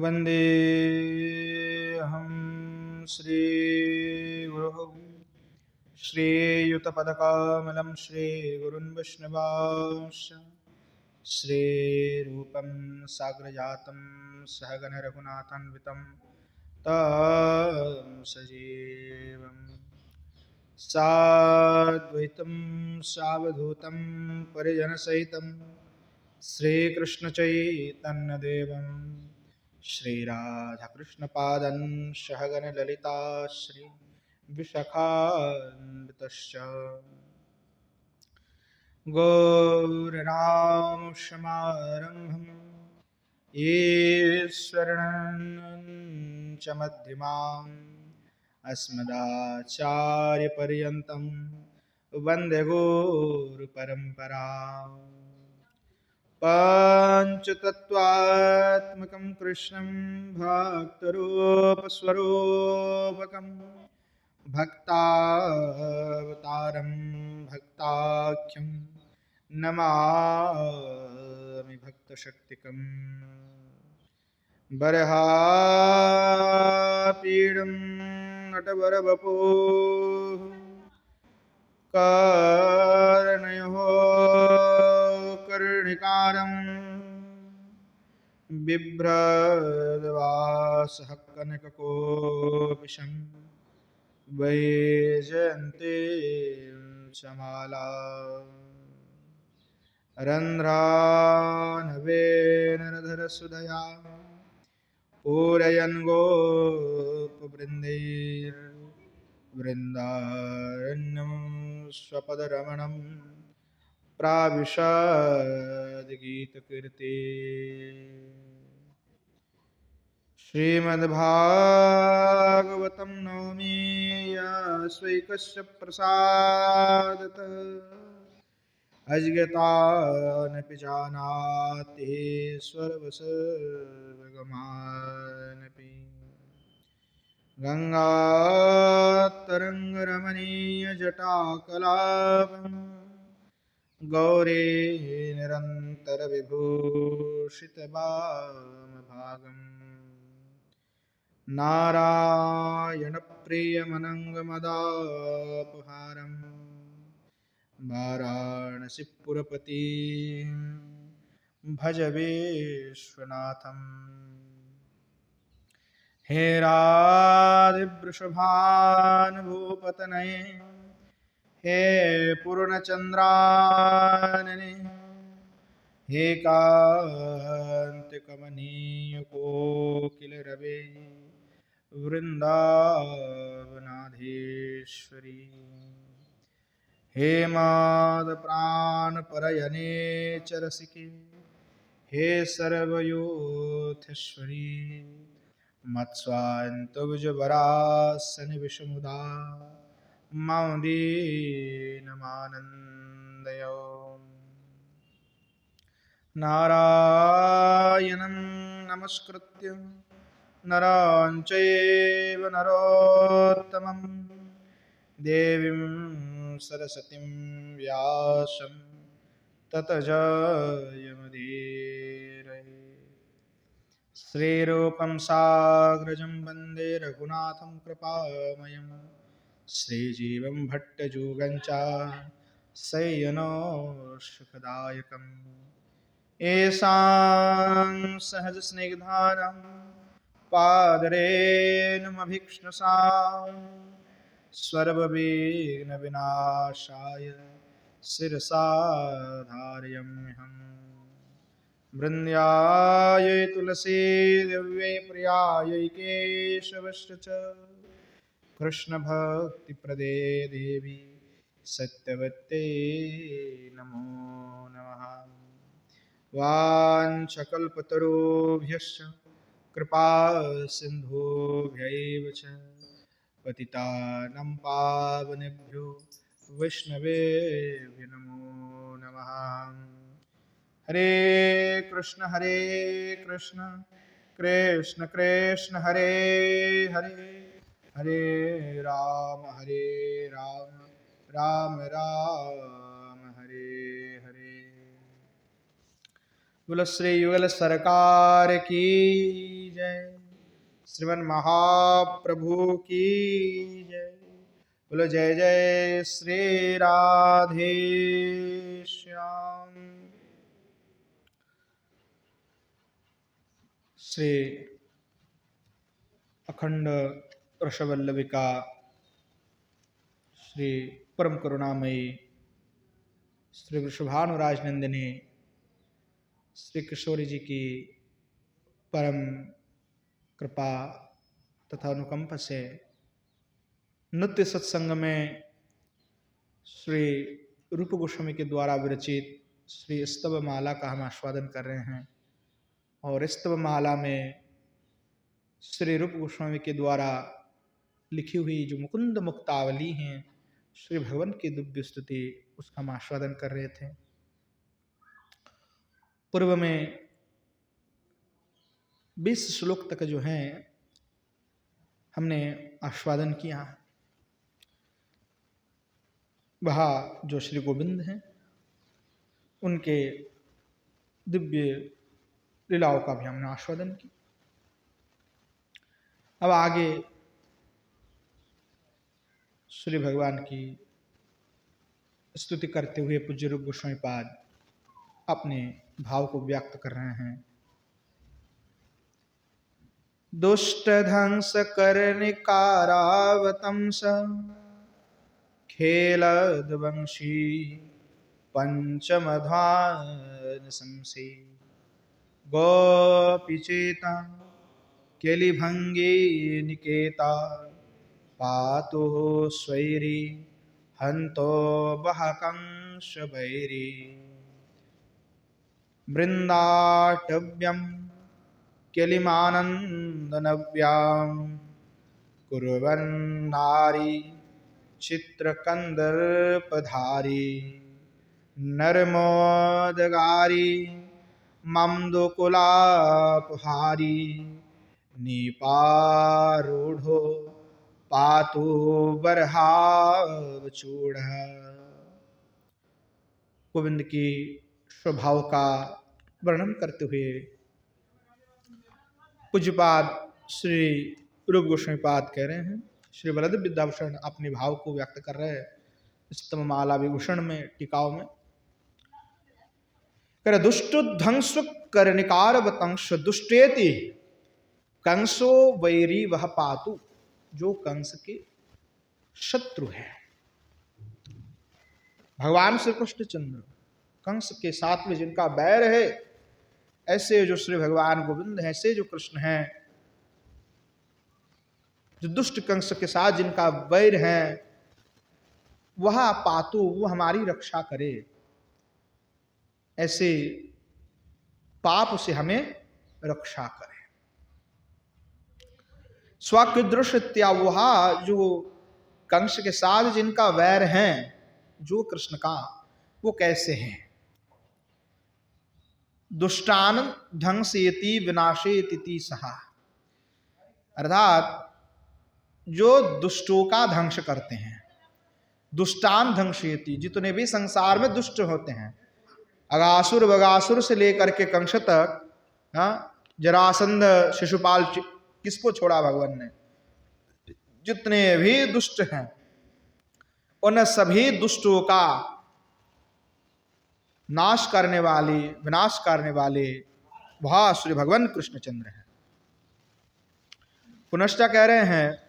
वन्देऽहं श्रीगुरुः श्रीयुतपदकमलं श्रीगुरुन् वैष्णवांश्च श्रीरूपं साग्रजातं सहगण रघुनाथान्वितं तं सजीवं साद्वैतं सावधूतं परिजनसहितं श्रीकृष्णचैतन्यदेवं श्रीराधाकृष्णपादं सहगण ललिता श्री विशाखान्वितश्च गौरनामसमारम्भं ईश्वरं च मध्यमाम् अस्मदाचार्यपर्यन्तं वन्दे गुरुपरम्पराम् पञ्चतत्त्वात्मकं कृष्णं भक्तरूपस्वरूपकं भक्तावतारं भक्ताख्यं नमामि भक्तशक्तिकं बर्हापीडं नटवरवपुः कर्णयोः कर्णिकारं बिभ्रद्वासः कनककोपिशं वैजयन्तीं समाला रन्ध्रानवेनरधरसुधया पूरयन् गोपवृन्दैर्वृन्दारण्यं स्वपदरमणं प्राविशद्गीतकीर्ति श्रीमद्भागवतं नौमि यस्वैकस्य प्रसादतः अज्ञतानपि जानाति सर्वसर्वगमानपि गङ्गातरङ्गरमणीयजटाकलापं गौरी निरन्तरविभूषितवामभागं नारायणप्रियमनङ्गमदापहारं वाराणसीपुरपति भज विश्वनाथं हे राधिवृषभानुभूपतनये हे पूर्णचन्द्रानने हे कान्तिकमनीयकोकिलरवे वृन्दावनाधीश्वरी हे मादप्राणपरयने च रसिके हे सर्वयोधेश्वरी मत्स्वान्तभुजवरासनविषमुदा मौदीनमानन्दय नारायणं नमस्कृत्य नरं चैव नरोत्तमं देवीं सरस्वतीं व्यासं ततो जयमुदीरये श्रीरूपं साग्रजं वन्दे रघुनाथं कृपामयं श्रीजीवं भट्टजुगं च शय्यनो सुखदायकम् येषां सहजस्निग्धानं पादरेणुमभीक्ष्णसां सर्वविघ्नविनाशाय शिरसा धारयाम्यहम् वृन्द्यायै तुलसी दिव्यै प्रियायै केशवश्च च कृष्णभक्तिप्रदे देवी सत्यवत्यै नमो नमः वाञ्छकल्पतरुभ्यश्च कृपा सिन्धुभ्यैव च पतितानां पावनेभ्यो वैष्णवेभ्यो नमो नमः हरे कृष्ण कृष्ण कृष्ण हरे हरे हरे राम राम राम हरे हरे। बोलो श्री युगल सरकार की जय, श्रीमन महाप्रभु की जय। बोलो जय जय श्री राधे श्याम। श्री अखंड रसवल्लभिका श्री परम करुणामयी श्री वृषभानुराज नंदिनी श्री किशोरी जी की परम कृपा तथा अनुकंपा से नित्य सत्संग में श्री रूप गोस्वामी के द्वारा विरचित श्री स्तव माला का हम आस्वादन कर रहे हैं। और स्तव माला में श्री रूप गोस्वामी के द्वारा लिखी हुई जो मुकुंद मुक्तावली हैं, श्री भगवान की दिव्य स्तुति, उसका हम आस्वादन कर रहे थे। पूर्व में 20 श्लोक तक जो हैं हमने आस्वादन किया। वह जो श्री गोविंद हैं उनके दिव्य लीलाओं का भी हमने आस्वादन किया। अब आगे श्री भगवान की स्तुति करते हुए पूज्य रूप गोस्वामी पाद अपने भाव को व्यक्त कर रहे हैं। दुष्ट ध्वंस करनिकारावतंस खेलद्वंशी पंचमध्वान शंसी गोपीचेता केलिभंगी निकेता पातु स्वैरी हंतो बहकंश वैरी वृंदाटव्यम केलिमानंदनव्याम कुर्वन्नारी चित्रकंदर्पधारी नरमोदगारी ममदुकुलापहारी नीपारूढ़ो पातु बरहावचूढ़। गोविंद की स्वभाव का वर्णन करते हुए पूज्यपाद श्री रूप गोस्वामी पाद कह रहे हैं, श्री बलदेव विद्याभूषण अपने भाव को व्यक्त कर रहे हैं स्तव माला विभूषण में, टीकाओं में। कर दुष्ट ध्वंस करनिकार वतंस दुष्टेति कंसो वैरी वह पातु। जो कंस के शत्रु है, भगवान श्री कृष्णचंद्र कंस के साथ में जिनका बैर है, ऐसे जो श्री भगवान गोविंद हैं, ऐसे जो कृष्ण हैं, जो दुष्ट कंस के साथ जिनका वैर है, वह पातु, वो हमारी रक्षा करे, ऐसे पाप से हमें रक्षा करे। स्वकृदृष्टया, वह जो कंस के साथ जिनका वैर है, जो कृष्ण का, वो कैसे हैं? दुष्टान ध्वंसेति विनाशेति सहा, अर्थात जो दुष्टों का ध्वंस करते हैं। दुष्टान ध्वंसेति, जितने भी संसार में दुष्ट होते हैं, अगासुर बगासुर से लेकर के कंस तक, जरासंध शिशुपाल, किसको छोड़ा भगवान ने? जितने भी दुष्ट हैं, उन सभी दुष्टों का नाश करने वाले, विनाश करने वाले वह श्री भगवान कृष्णचंद्र हैं। पुनश्च कह रहे हैं,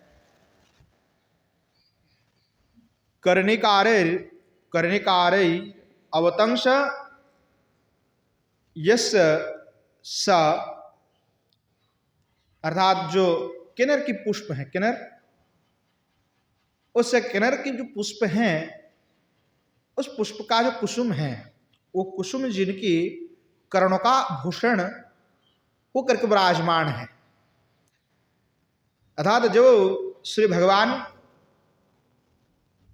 कर्णिकारै अवतंस यस स, अर्थात जो किन्नर की पुष्प है, किन्नर, उस किन्नर की जो पुष्प हैं, उस पुष्प का जो कुसुम है, वो कुसुम जिनकी कर्णों का भूषण होकर के विराजमान है। अर्थात जो श्री भगवान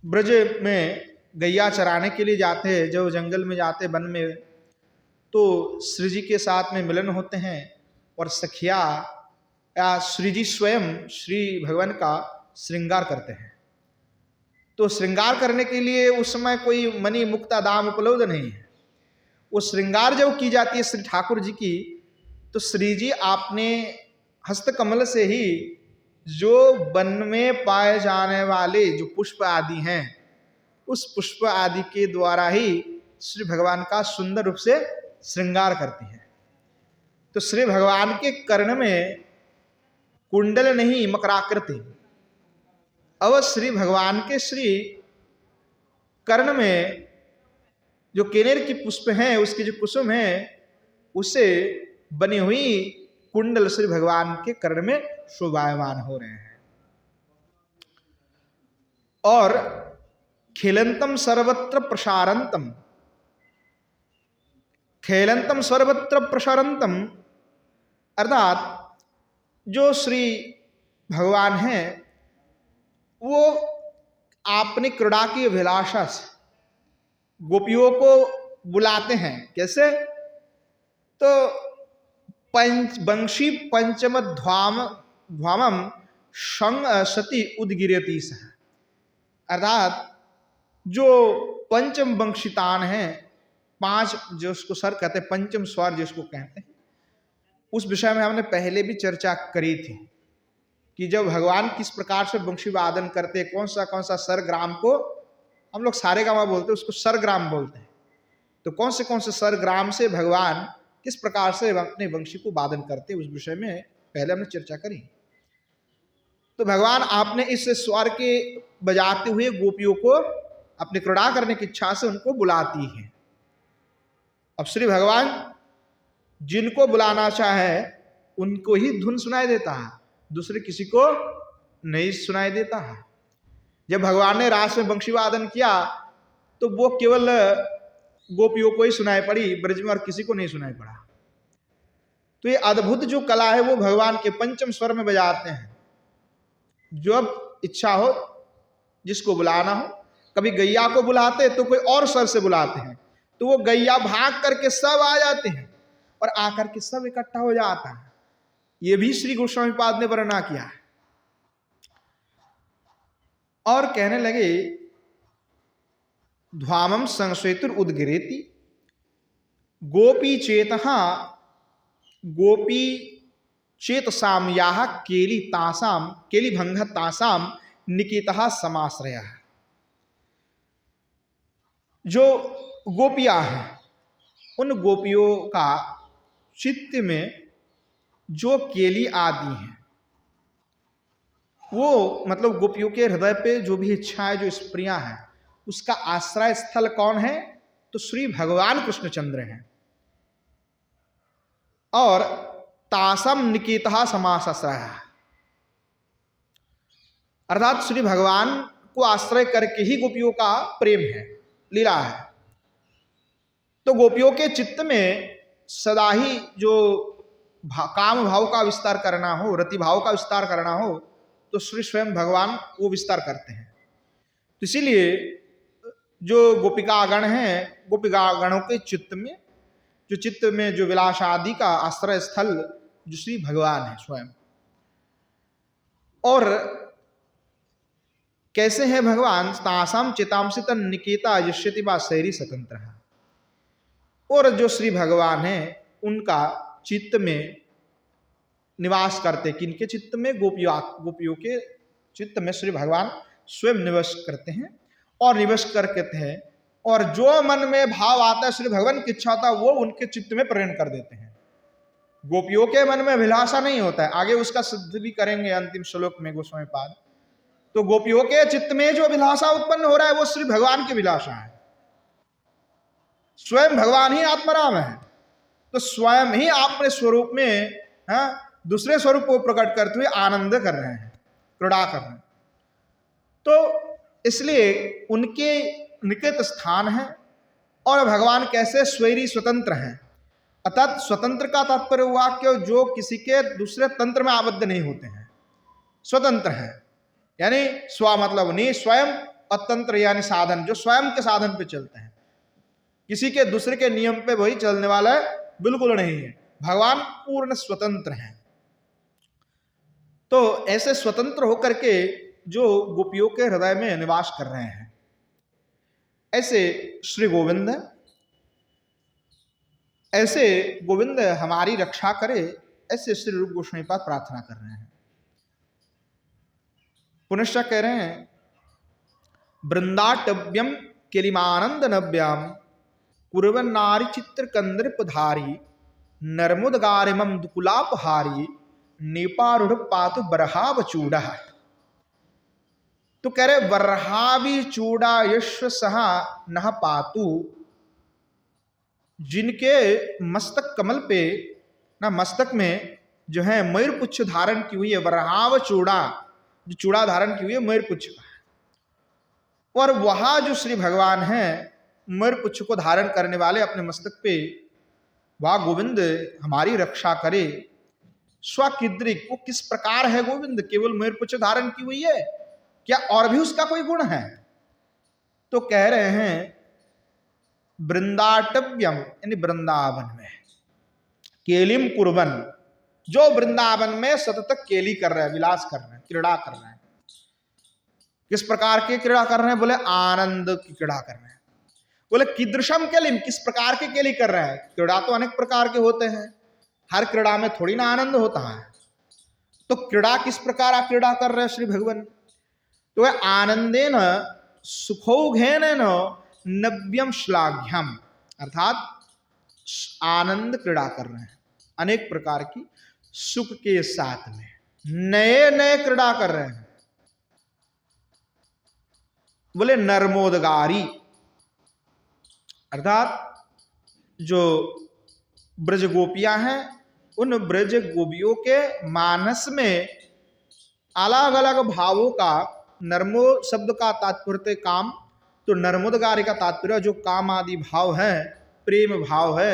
ब्रज में गैया चराने के लिए जाते हैं, जो जंगल में जाते, वन में, तो श्री जी के साथ में मिलन होते हैं और सखिया या श्री जी स्वयं श्री भगवान का श्रृंगार करते हैं। तो श्रृंगार करने के लिए उस समय कोई मणि मुक्ता दाम उपलब्ध नहीं है। वो श्रृंगार जब की जाती है श्री ठाकुर जी की, तो श्री जी आपने हस्तकमल से ही जो वन में पाए जाने वाले जो पुष्प आदि हैं, उस पुष्प आदि के द्वारा ही श्री भगवान का सुंदर रूप से श्रृंगार करती हैं। तो श्री भगवान के कर्ण में कुंडल नहीं मकराकृति, अब श्री भगवान के श्री कर्ण में जो केनेर की पुष्प हैं, उसकी जो कुसुम है, उससे बनी हुई कुंडल श्री भगवान के कर्ण में शोभायमान हो रहे हैं। और खेलंतम सर्वत्र प्रसारंतम, खेलंतम सर्वत्र प्रसारंतम अर्थात जो श्री भगवान हैं वो अपनी क्रीड़ा की अभिलाषा से गोपियों को बुलाते हैं। कैसे? तो वंशी पंचम ध्वामम संग सती उदगिरती सह, अर्थात जो पंचम वंशितान हैं, 5 जो उसको सर कहते हैं, पंचम स्वर जिसको कहते हैं, उस विषय में हमने पहले भी चर्चा करी थी कि जब भगवान किस प्रकार से वंशी वादन करते, कौन सा सरग्राम को हम लोग सारे गामा बोलते हैं, उसको सरग्राम बोलते हैं। तो कौन से सरग्राम से भगवान किस प्रकार से अपने वंशी को वादन करते, उस विषय में पहले हमने चर्चा करी। तो भगवान आपने इस स्वर के बजाते हुए गोपियों को अपने क्रीड़ा करने की इच्छा से उनको बुलाती है। अब श्री भगवान जिनको बुलाना चाहे उनको ही धुन सुनाई देता है, दूसरे किसी को नहीं सुनाई देता है। जब भगवान ने रास में वंशी वादन किया तो वो केवल गोपियों को ही सुनाई पड़ी, ब्रज में और किसी को नहीं सुनाई पड़ा। तो ये अद्भुत जो कला है वो भगवान के पंचम स्वर में बजाते हैं। जब इच्छा हो, जिसको बुलाना हो, कभी गैया को बुलाते तो कोई और स्वर से बुलाते हैं, तो वो गैया भाग करके सब आ जाते हैं और आकर के सब इकट्ठा हो जाता है। ये भी श्री गोस्वामी पाद ने वर्णना किया है। और कहने लगे ध्वामम संश्वेतुर उदगिरेति गोपी चेतहा गोपी चेतसाम याह केली तासाम केली भंग तासाम निकेतः समाश्रय। जो गोपियां हैं उन गोपियों का चित्त में जो केली आदि हैं, वो मतलब गोपियों के हृदय पे जो भी इच्छाएं, जो स्प्रियां हैं, उसका आश्रय स्थल कौन है? तो श्री भगवान कृष्णचंद्र हैं। और तासम निकेतः समाश्रय, अर्थात श्री भगवान को आश्रय करके ही गोपियों का प्रेम है, लीला है। तो गोपियों के चित्त में सदा ही जो काम भाव का विस्तार करना हो, रति भाव का विस्तार करना हो, तो श्री स्वयं भगवान वो विस्तार करते हैं। तो इसीलिए जो गोपिकागण हैं, गोपिकागणों के चित्त में जो विलास आदि का आश्रय स्थल जो श्री भगवान है स्वयं। और कैसे है भगवान? तासाम चितांसित निकेता यश्यति वा शैरी स्वतंत्र है। और जो श्री भगवान है उनका चित्त में निवास करते, किनके चित्त में? गोपियों के चित्त में श्री भगवान स्वयं निवास करते हैं। और निवास करके हैं, और जो मन में भाव आता है, श्री भगवान की इच्छा होता है, वो उनके चित्त में प्रेरण कर देते हैं। गोपियों के मन में अभिलाषा नहीं होता है, आगे उसका सिद्ध भी करेंगे अंतिम श्लोक में गोस्वामी पाद। तो गोपियों के चित्त में जो अभिलाषा उत्पन्न हो रहा है वो श्री भगवान की अभिलाषा है। स्वयं भगवान ही आत्माराम है, तो स्वयं ही अपने स्वरूप में दूसरे स्वरूप को प्रकट करते हुए आनंद कर रहे हैं, क्रीड़ा कर रहे हैं। तो इसलिए उनके निकट स्थान है। और भगवान कैसे? स्वैरी स्वतंत्र हैं। अर्थात स्वतंत्र का तात्पर्य हुआ कि जो किसी के दूसरे तंत्र में आबद्ध नहीं होते हैं, स्वतंत्र हैं। यानी स्व मतलब नहीं, स्वयं, अतंत्र यानी साधन, जो स्वयं के साधन पे चलते हैं, किसी के दूसरे के नियम पे वही चलने वाला है, बिल्कुल नहीं है। भगवान पूर्ण स्वतंत्र हैं। तो ऐसे स्वतंत्र होकर के जो गोपियों के हृदय में निवास कर रहे हैं, ऐसे श्री गोविंद ऐसे गोविंद हमारी रक्षा करे, ऐसे श्री रूप गोस्वामी पाद प्रार्थना कर रहे हैं। पुनश्च कह रहे हैं वृंदाटव्यम किलिमानंद नव्याम कुरवन नारी चित्र कंद्रपधारी नर्मुदगारिमम दुकुलापहारी नेपारूढ़ पातु बरहाव चूड़ा। तो कह रहे बरहावी चूड़ा यश्व सहा नह पातु, जिनके मस्तक कमल पे ना मस्तक में जो है मयूर पुच्छ धारण की हुई है, बरहाव चूड़ा, जो चूड़ा धारण की हुई है मयूर पुच्छ का, और वहां जो श्री भगवान हैं मयूर पुच्छ को धारण करने वाले अपने मस्तक पे, वाह गोविंद हमारी रक्षा करे। स्वकीद्रिक, वो किस प्रकार है गोविंद, केवल मयूर पुच्छ धारण की हुई है, क्या और भी उसका कोई गुण है? तो कह रहे हैं वृंदाटव्यम, यानी वृंदावन में, केलिम कुर्बन, जो वृंदावन में सतत केली कर रहे हैं, विलास कर रहे हैं, क्रीड़ा कर रहे हैं। किस प्रकार के क्रीड़ा कर रहे हैं? बोले आनंद की क्रीड़ा कर रहे हैं। बोले कीदृशम केलिम, किस प्रकार के केली कर रहे हैं? क्रीड़ा तो अनेक प्रकार के होते हैं, हर क्रीड़ा में थोड़ी ना आनंद होता है। तो क्रीड़ा किस प्रकार आप क्रीड़ा कर रहे हैं श्री भगवान? तो वह आनंदेन सुखौघेन नव्यम श्लाघ्यम, अर्थात आनंद क्रीड़ा कर रहे हैं, अनेक प्रकार की सुख के साथ में नए नए क्रीड़ा कर रहे हैं। बोले नर्मोदगारी, अर्थात जो ब्रज गोपियां हैं, उन ब्रज गोपियों के मानस में अलग अलग भावों का, नर्मो शब्द का तात्पर्य काम, तो नर्मोदगारी का तात्पर्य जो काम आदि भाव है, प्रेम भाव है,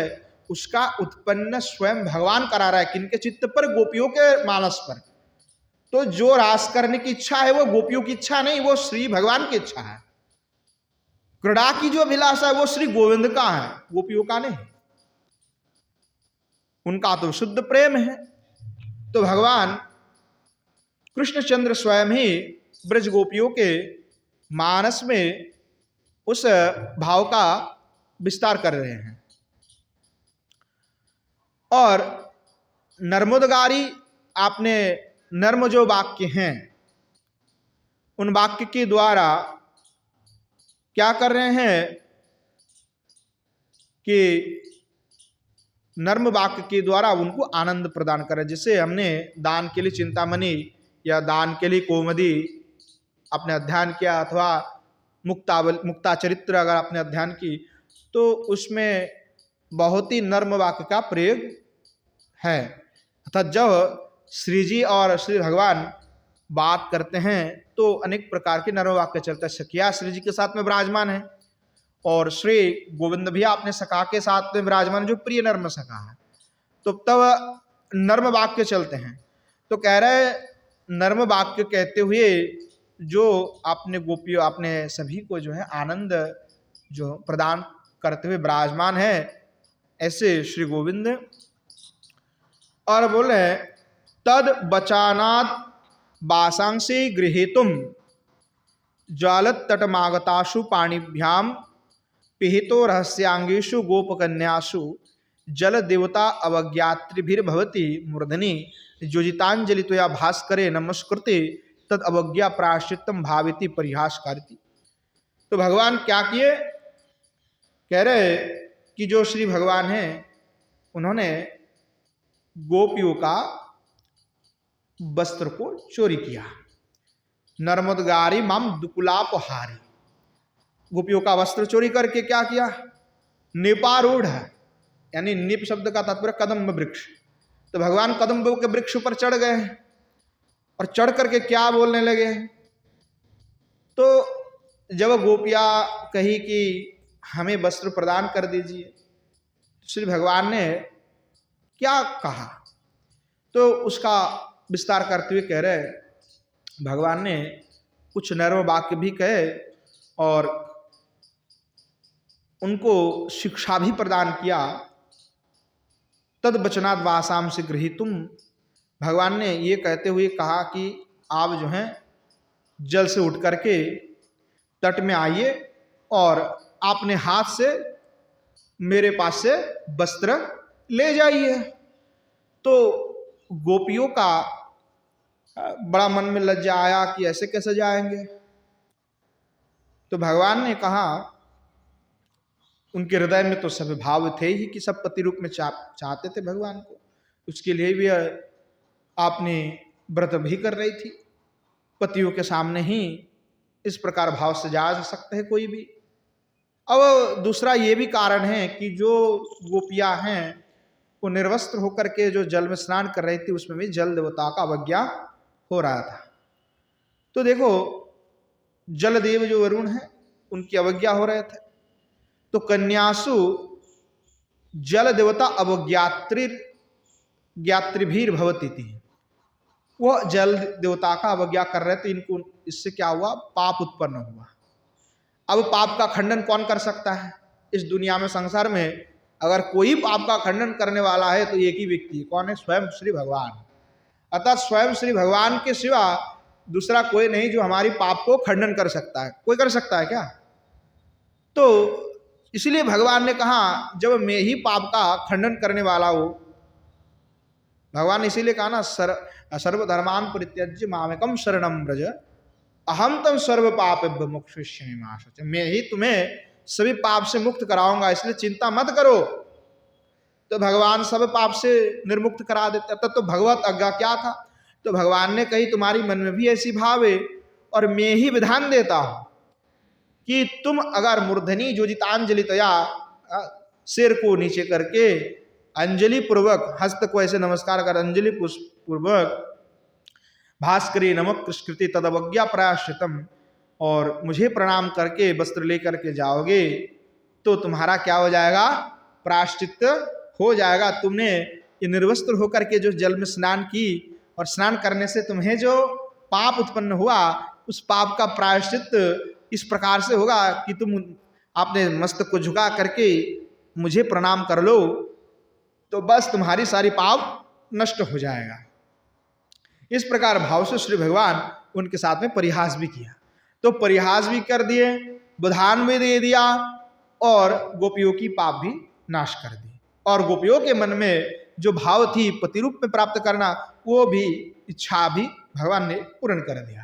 उसका उत्पन्न स्वयं भगवान करा रहा है। किनके चित्त पर? गोपियों के मानस पर। तो जो रास करने की इच्छा है वो गोपियों की इच्छा नहीं, वो श्री भगवान की इच्छा है। क्रीड़ा की जो अभिलाषा है वो श्री गोविंद का है, गोपियों का नहीं। उनका तो शुद्ध प्रेम है। तो भगवान कृष्णचंद्र स्वयं ही ब्रज गोपियों के मानस में उस भाव का विस्तार कर रहे हैं। और नर्मोदगारी, आपने नर्म जो वाक्य हैं, उन वाक्य के द्वारा क्या कर रहे हैं कि नर्म वाक्य के द्वारा उनको आनंद प्रदान करें। जैसे हमने दान के लिए चिंतामणि या दान के लिए कौमुदी अपने अध्ययन किया, अथवा मुक्ता चरित्र अगर आपने अध्ययन की, तो उसमें बहुत ही नर्म वाक्य का प्रयोग है। अर्थात जब श्री जी और श्री भगवान बात करते हैं तो अनेक प्रकार के नर्म वाक्य चलते हैं। सखिया श्री जी के साथ में विराजमान है, और श्री गोविंद भी अपने सखा के साथ में विराजमान, जो प्रिय नर्म सखा है, तो तब नर्म वाक्य चलते हैं। तो कह रहे नर्म वाक्य कहते हुए जो आपने गोपियों, आपने सभी को जो है आनंद जो प्रदान करते हुए विराजमान है, ऐसे श्री गोविंद। और बोले तद बचानात् वासांसी गृहीतुम ज्वालत तटमागताशु पाणिभ्याम पिहितो रहस्यांगेषु गोपकन्यासु जल देवता अवज्ञात्रिभिर्भवति मूर्धनि योजितांजलि त्वया भास्करे नमस्कृते तद अवज्ञा प्रायश्चित्तम भाविति परिहासकारिति। तो भगवान क्या किए? कह रहे कि जो श्री भगवान हैं उन्होंने गोपियों का वस्त्र को चोरी किया। नर्मोदगारी माम दुकुलापहारी, गोपियों का वस्त्र चोरी करके क्या किया? निपारूढ़ है, यानी निप शब्द का तात्पर्य कदम्ब वृक्ष। तो भगवान कदम्ब के वृक्ष पर चढ़ गए और चढ़ करके क्या बोलने लगे? तो जब गोपिया कही कि हमें वस्त्र प्रदान कर दीजिए, श्री भगवान ने क्या कहा? तो उसका विस्तार करते हुए कह रहे, भगवान ने कुछ नर्म वाक्य भी कहे और उनको शिक्षा भी प्रदान किया। तद वचनात् वासाम से गृहीतुम, भगवान ने ये कहते हुए कहा कि आप जो हैं जल से उठ करके तट में आइए और आपने हाथ से मेरे पास से वस्त्र ले जाइए। तो गोपियों का बड़ा मन में लज्जा आया कि ऐसे कैसे जाएंगे। तो भगवान ने कहा, उनके हृदय में तो सब भाव थे ही कि सब पति रूप में चाहते थे भगवान को, उसके लिए भी आपने व्रत भी कर रही थी। पतियों के सामने ही इस प्रकार भाव से जा सकते हैं कोई भी। अब दूसरा ये भी कारण है कि जो गोपियां हैं वो निर्वस्त्र होकर के जो जल में स्नान कर रही थी, उसमें भी जल देवता का अवज्ञा हो रहा था। तो देखो, जलदेव जो वरुण है उनकी अवज्ञा हो रहे थे। तो कन्यासु जल देवता ज्ञात्रिभीर भवती थी, वो जल देवता का अवज्ञा कर रहे थे। इनको इससे क्या हुआ, पाप उत्पन्न हुआ। अब पाप का खंडन कौन कर सकता है इस दुनिया में, संसार में? अगर कोई पाप का खंडन करने वाला है तो एक ही व्यक्ति, कौन है? स्वयं श्री भगवान। अर्थात स्वयं श्री भगवान के सिवा दूसरा कोई नहीं जो हमारी पाप को खंडन कर सकता है। कोई कर सकता है क्या? तो इसलिए भगवान ने कहा, जब मैं ही पाप का खंडन करने वाला हूं, भगवान ने इसीलिए कहा ना, सर्वधर्मान परित्यज्य मामेकम शरणम व्रज अहम तम सर्व पापेभ्य मोक्षयिष्यामि। मैं ही तुम्हें सभी पाप से मुक्त कराऊंगा, इसलिए चिंता मत करो। तो भगवान सब पाप से निर्मुक्त करा देते। तब तो भगवत आज्ञा क्या था? तो भगवान ने कही, तुम्हारी मन में भी ऐसी भाव है और मैं ही विधान देता हूं कि तुम अगर मूर्धनी जोजितांजलितया, सिर को नीचे करके अंजलि पूर्वक, हस्त को ऐसे नमस्कार कर अंजलि पूर्वक, भास्करी नमक कृष्कृति तदवज्ञा प्रायश्चितम, और मुझे प्रणाम करके वस्त्र लेकर के जाओगे तो तुम्हारा क्या हो जाएगा? प्रायश्चित हो जाएगा। तुमने ये निर्वस्त्र होकर के जो जल में स्नान की, और स्नान करने से तुम्हें जो पाप उत्पन्न हुआ, उस पाप का प्रायश्चित इस प्रकार से होगा कि तुम अपने मस्तक को झुका करके मुझे प्रणाम कर लो, तो बस तुम्हारी सारी पाप नष्ट हो जाएगा। इस प्रकार भाव से श्री भगवान उनके साथ में परिहास भी किया। तो परिहास भी कर दिए, विधान भी दे दिया, और गोपियों की पाप भी नाश कर दी। और गोपियों के मन में जो भाव थी पति रूप में प्राप्त करना, वो भी इच्छा भी भगवान ने पूर्ण कर दिया।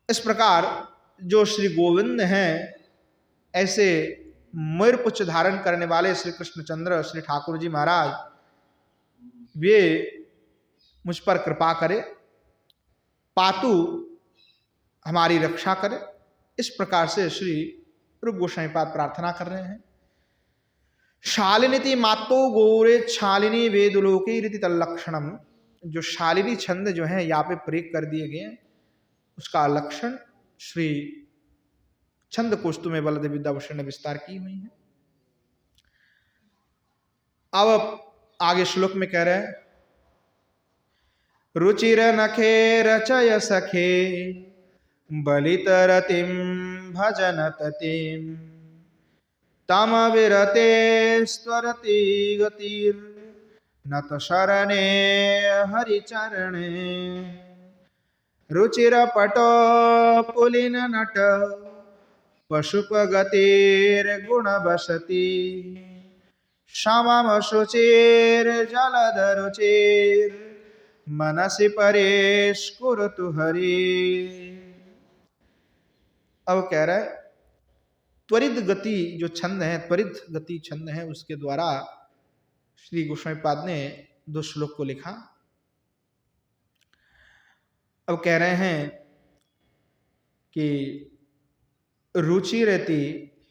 इस प्रकार जो श्री गोविंद हैं, ऐसे मयूर पुच्छ धारण करने वाले श्री कृष्णचंद्र श्री ठाकुर जी महाराज, वे मुझ पर कृपा करे, पातु हमारी रक्षा करे। इस प्रकार से श्री रूप गोस्वामी पाद प्रार्थना कर रहे हैं। शालिनी मातो गौरे शालिनी वेदलोके रीति तल्लक्षणम। जो शालिनी छंद जो है यहाँ पे प्रयोग कर दिए गए, उसका लक्षण श्री छंद कोस्तु में बलदेव विद्याभूषण ने विस्तार की हुई है। अब आगे श्लोक में कह रहे हैं, रुचिर नखे रचय सखे बलितरतिम भजन ततिम तम विरते स्वरति गतिर नत शरणे हरिचरणे रुचिर पटो पुलिन नट पशुप गतिर गुण बसती क्षमम शुचिर जलद रुचिर मनसि परेश कुरुतु हरि। अब कह रहा है, त्वरित गति जो छंद है, त्वरित गति छंद है, उसके द्वारा श्री गोस्वामी पाद ने 2 श्लोक को लिखा। अब कह रहे हैं कि रुचि रहती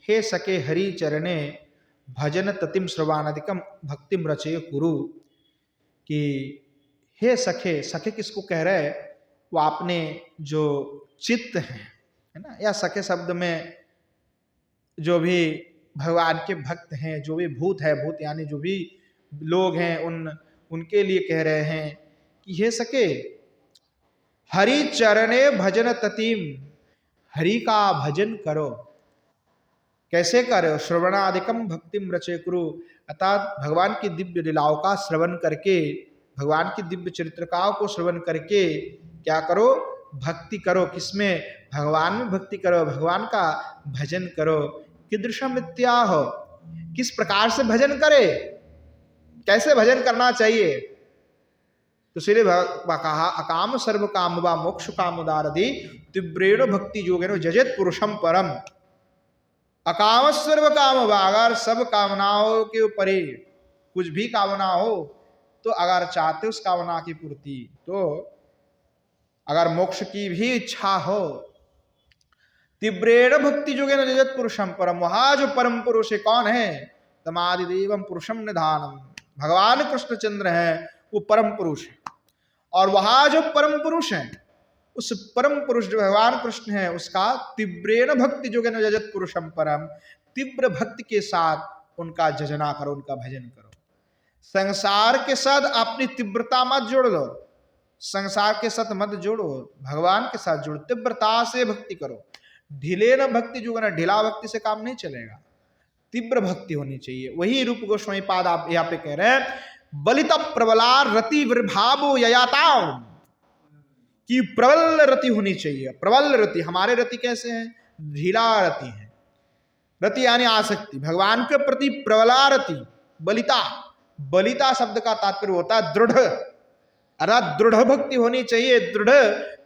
हे सके हरि चरणे भजन ततिम श्रवाणादिकम भक्तिम रचय कुरु। कि हे सखे, सखे किसको कह रहे हैं? वो आपने जो चित्त है ना, या सखे शब्द में जो भी भगवान के भक्त हैं, जो भी भूत है, भूत यानी जो भी लोग हैं, उनके लिए कह रहे हैं कि हे सके हरि चरणे भजन ततिम, हरि का भजन करो। कैसे करो? श्रवणादिकम भक्तिम रचय कुरु, अर्थात भगवान की दिव्य लीलाओं का श्रवण करके, भगवान की दिव्य चरित्रकाओं को श्रवण करके क्या करो? भक्ति करो। किसमें? भगवान में भक्ति करो, भगवान का भजन करो। कीदृशम इत्याह, किस प्रकार से भजन करे, कैसे भजन करना चाहिए। तो इसलिए कहा अकाम सर्व काम व मोक्ष काम उदारधि तीव्रेण भक्ति योगेन जजत पुरुषम परम। अकाम सर्व काम, अगर सब कामनाओं के ऊपर कुछ भी कामना हो तो अगर चाहते उस कामना की पूर्ति, तो अगर मोक्ष की भी इच्छा हो, तीव्रेण भक्ति योगेन जजत पुरुषम परम, वहां जो परम पुरुष है कौन है, तमादि देवम पुरुषम निधानम, भगवान कृष्णचंद्र है, वो परम पुरुष है। और वहां जो परम पुरुष है, उस परम पुरुष जो भगवान कृष्ण है, उसका तीव्रेण भक्ति योगेन जजत पुरुषम परम, तीव्र भक्ति के साथ उनका जजना करो, उनका भजन करो। संसार के साथ अपनी तीव्रता मत जोड़ लो, संसार के साथ मत जोड़ो, भगवान के साथ जोड़ो, तीव्रता से भक्ति करो। ढीले न भक्ति जो ना, ढीला भक्ति से काम नहीं चलेगा, तीव्र भक्ति होनी चाहिए। वही रूप गोस्वामी पाद आप यहाँ पे कह रहे हैं, बलित प्रबला रति विभावो ययाताओ, कि प्रबल रति होनी चाहिए। प्रबल रति, हमारे रति कैसे हैं, ढीला रति है। रति यानी आसक्ति, भगवान के प्रति प्रबला रति, बलिता, बलिता शब्द का तात्पर्य होता है दृढ़, अर्थात दृढ़ भक्ति होनी चाहिए, दृढ़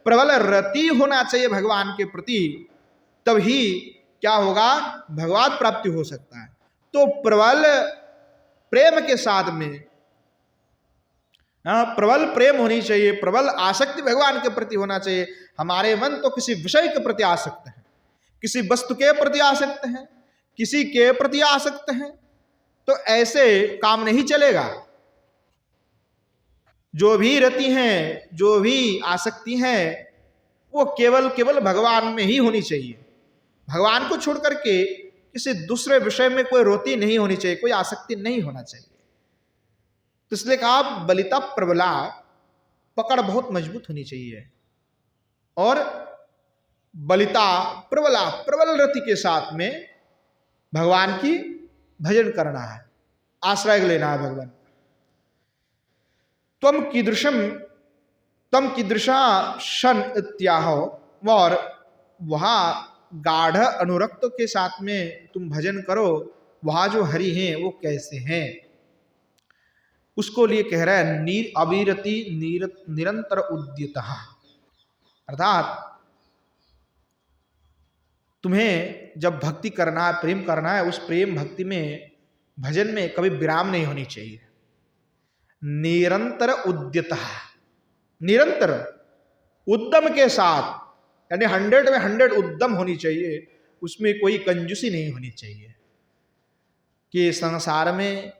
प्रबल रति होना चाहिए भगवान के प्रति, तभी क्या होगा, भगवत प्राप्ति हो सकता है। तो प्रबल प्रेम के साथ में प्रबल प्रेम होनी चाहिए, प्रबल आसक्ति भगवान के प्रति होना चाहिए। हमारे मन तो किसी विषय के प्रति आसक्त है, किसी वस्तु के प्रति आसक्त है, किसी के प्रति आसक्त है, तो ऐसे काम नहीं चलेगा। जो भी रति हैं, जो भी आसक्ति हैं, वो केवल केवल भगवान में ही होनी चाहिए। भगवान को छोड़ करके किसी दूसरे विषय में कोई रति नहीं होनी चाहिए, कोई आसक्ति नहीं होना चाहिए। तो इसलिए कहा बलिता प्रबला, पकड़ बहुत मजबूत होनी चाहिए, और बलिता प्रबला, प्रबल रति के साथ में भगवान की भजन करना है, आश्रय लेना है भगवान। तम कीदृशा शन इत्याहो, और वहां गाढ़ अनुरक्त के साथ में तुम भजन करो, वहां जो हरि हैं वो कैसे हैं, उसको लिए कह रहा है नीर अविरति निरंतर उद्यतः, अर्थात तुम्हें जब भक्ति करना है, प्रेम करना है, उस प्रेम भक्ति में, भजन में कभी विराम नहीं होनी चाहिए। निरंतर उद्यतः, निरंतर उद्यम के साथ, यानी 100 में 100 उद्यम होनी चाहिए, उसमें कोई कंजूसी नहीं होनी चाहिए। कि संसार में